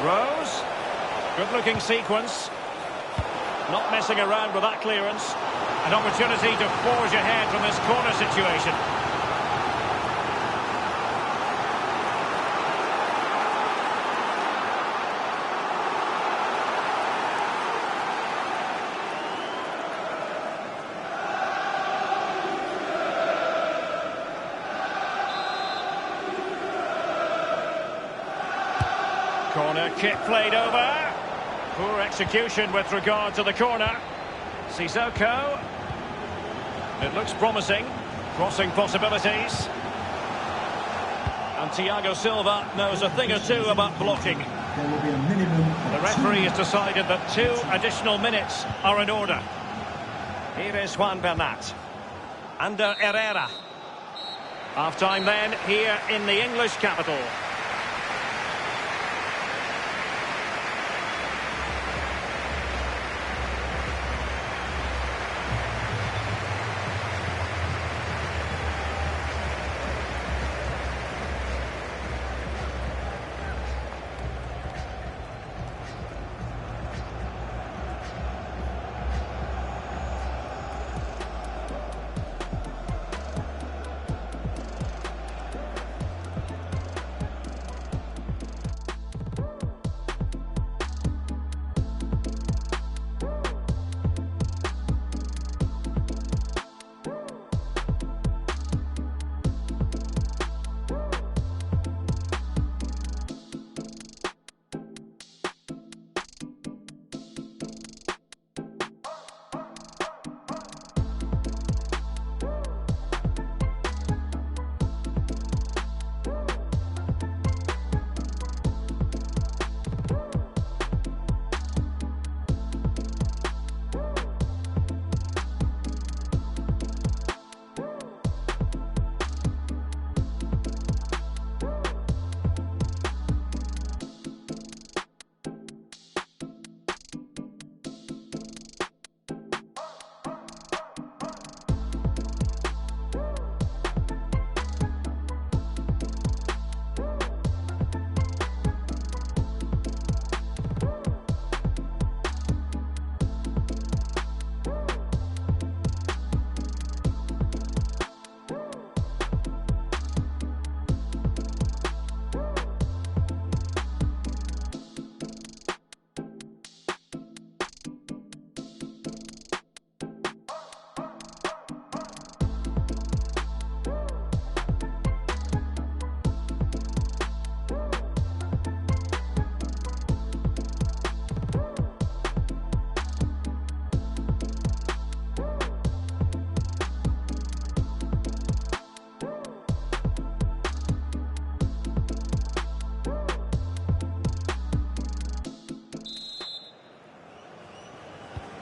Rose. Good looking sequence. Not messing around with that clearance. An opportunity to forge ahead from this corner situation. Corner kick played over. Poor execution with regard to the corner. Sissoko. It looks promising. Crossing possibilities. And Thiago Silva knows a thing or two about blocking. There will be a minimum. The referee has decided that 2 additional minutes are in order. Here is Juan Bernat. Under Herrera. Half-time then here in the English capital.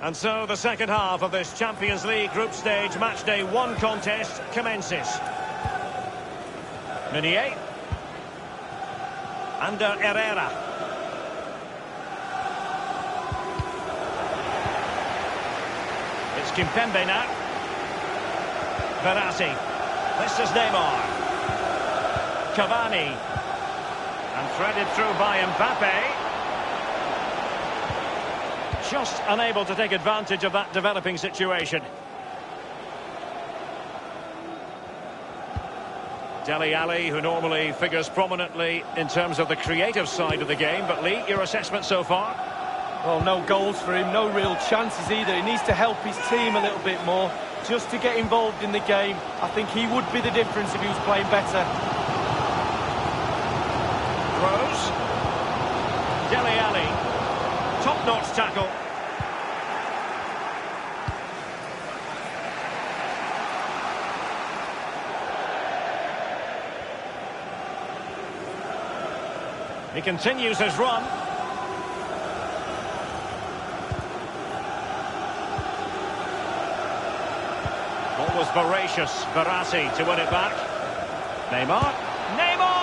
And so the second half of this Champions League group stage matchday 1 contest commences. Meunier. Under Herrera. It's Kimpembe now. Verratti. This is Neymar. Cavani. And threaded through by Mbappe. Just unable to take advantage of that developing situation. Dele Alli, who normally figures prominently in terms of the creative side of the game. But Lee, your assessment so far? Well, no goals for him, no real chances either. He needs to help his team a little bit more, just to get involved in the game. I think he would be the difference if he was playing better. Rose. Dele Alli. Top-notch tackle. He continues his run. Always voracious, Verratti to win it back. Neymar. Neymar!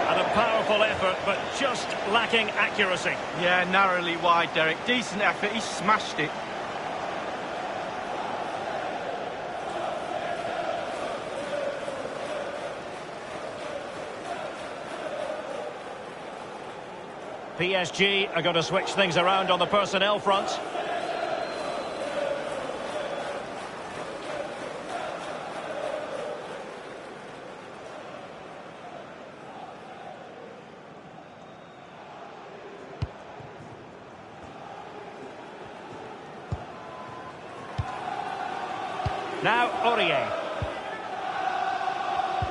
And a powerful effort, but just lacking accuracy. Yeah, narrowly wide, Derek. Decent effort, he smashed it. PSG are going to switch things around on the personnel front. Now Aurier.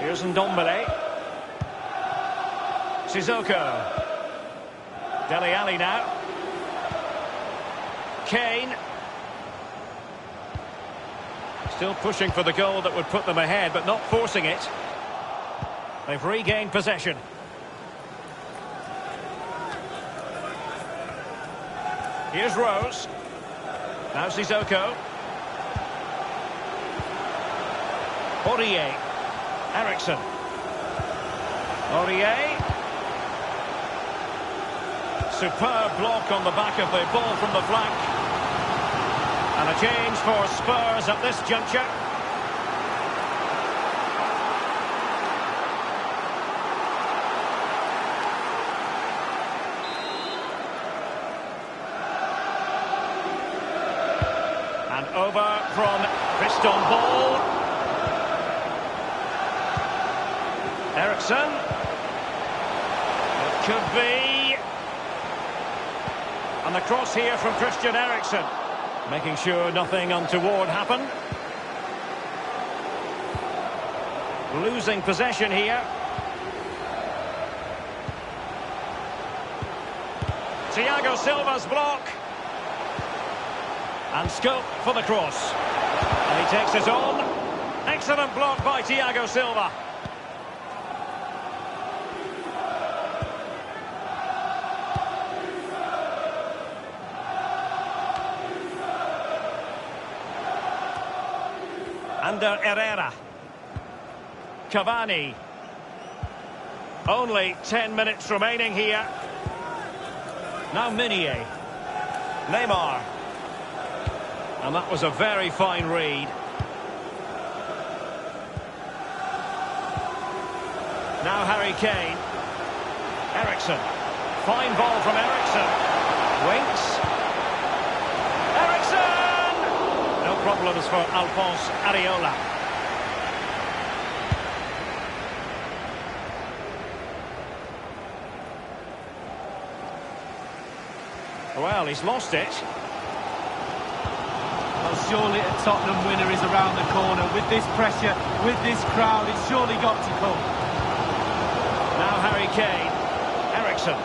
Here's Ndombele. Sissoko. Dele Alli now. Kane. Still pushing for the goal that would put them ahead, but not forcing it. They've regained possession. Here's Rose. Now Sissoko. Aurier. Eriksson. Aurier. Superb block on the back of the ball from the flank. And a change for Spurs at this juncture. And over from Christon Ball. Eriksson. It could be. And the cross here from Christian Eriksen. Making sure nothing untoward happened. Losing possession here. Thiago Silva's block. And scope for the cross. And he takes it on. Excellent block by Thiago Silva. Under Herrera. Cavani. Only 10 minutes remaining here. Now Meunier. Neymar. And that was a very fine read. Now Harry Kane. Eriksson. Fine ball from Eriksson. Winks. No problems for Alphonse Areola. Well, he's lost it. Well, surely a Tottenham winner is around the corner. With this pressure, with this crowd, it's surely got to come. Now Harry Kane. Eriksson.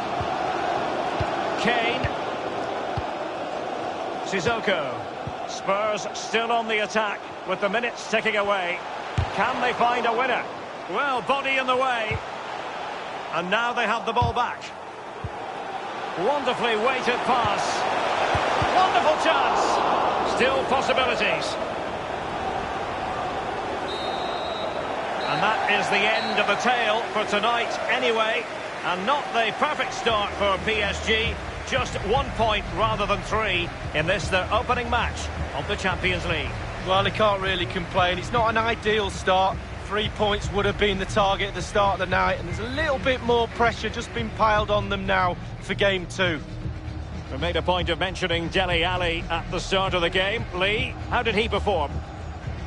Kane. Sissoko. Spurs still on the attack with the minutes ticking away. Can they find a winner? Well, body in the way. And now they have the ball back. Wonderfully weighted pass. Wonderful chance. Still possibilities. And that is the end of the tale for tonight anyway. And not the perfect start for PSG. Just 1 point rather than 3 in this, their opening match of the Champions League. Well, they can't really complain. It's not an ideal start. 3 points would have been the target at the start of the night, and there's a little bit more pressure just been piled on them now for game 2. We made a point of mentioning Dele Alli at the start of the game. Lee, how did he perform?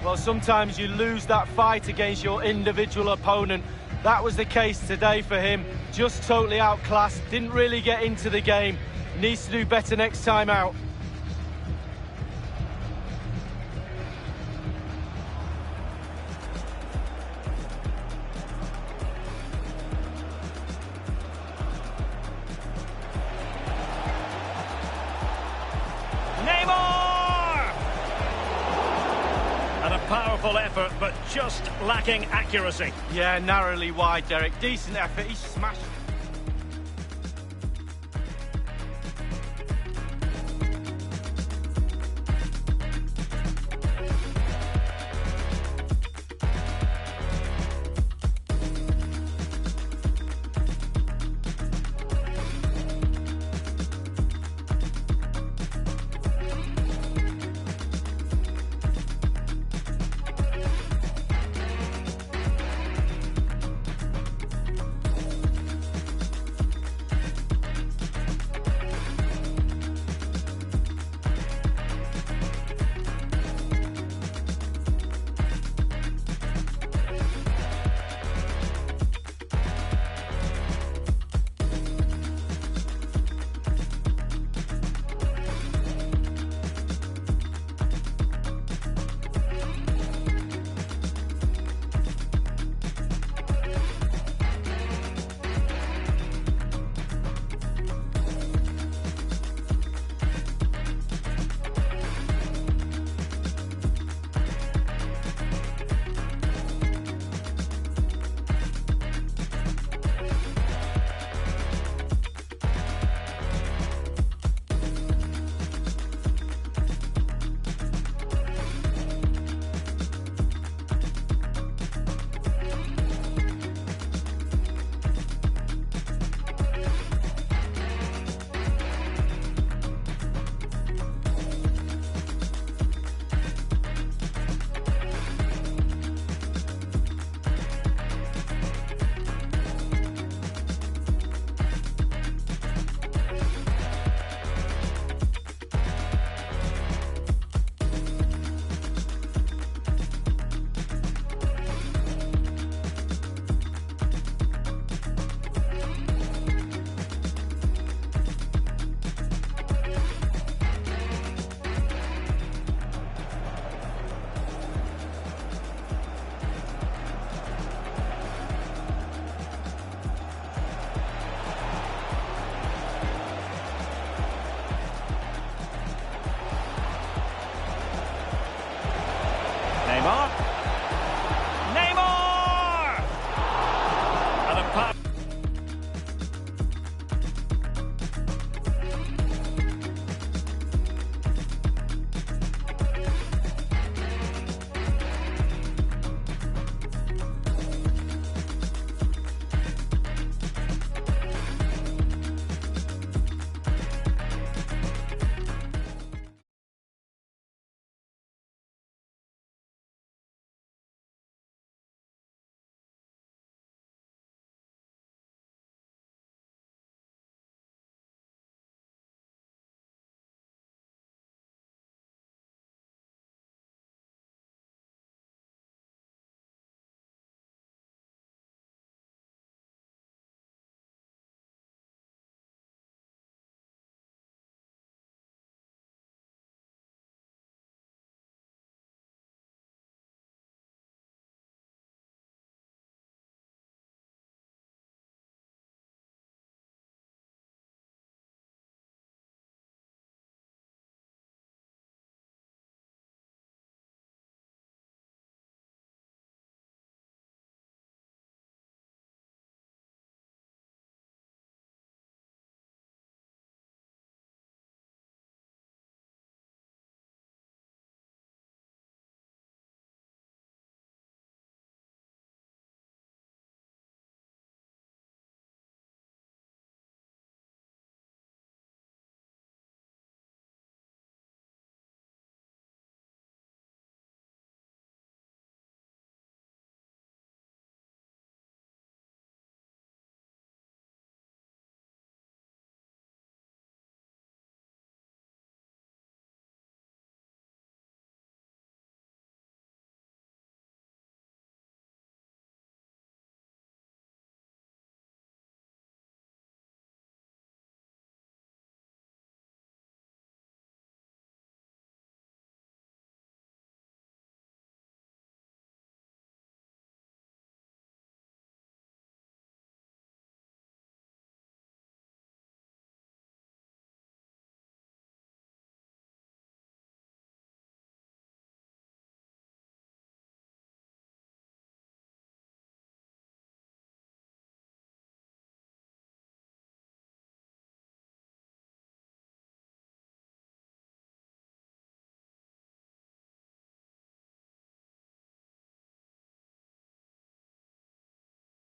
Well, sometimes you lose that fight against your individual opponent. That was the case today for him. Just totally outclassed, didn't really get into the game. Needs to do better next time out. Powerful effort, but just lacking accuracy. Yeah, narrowly wide, Derek. Decent effort. He smashed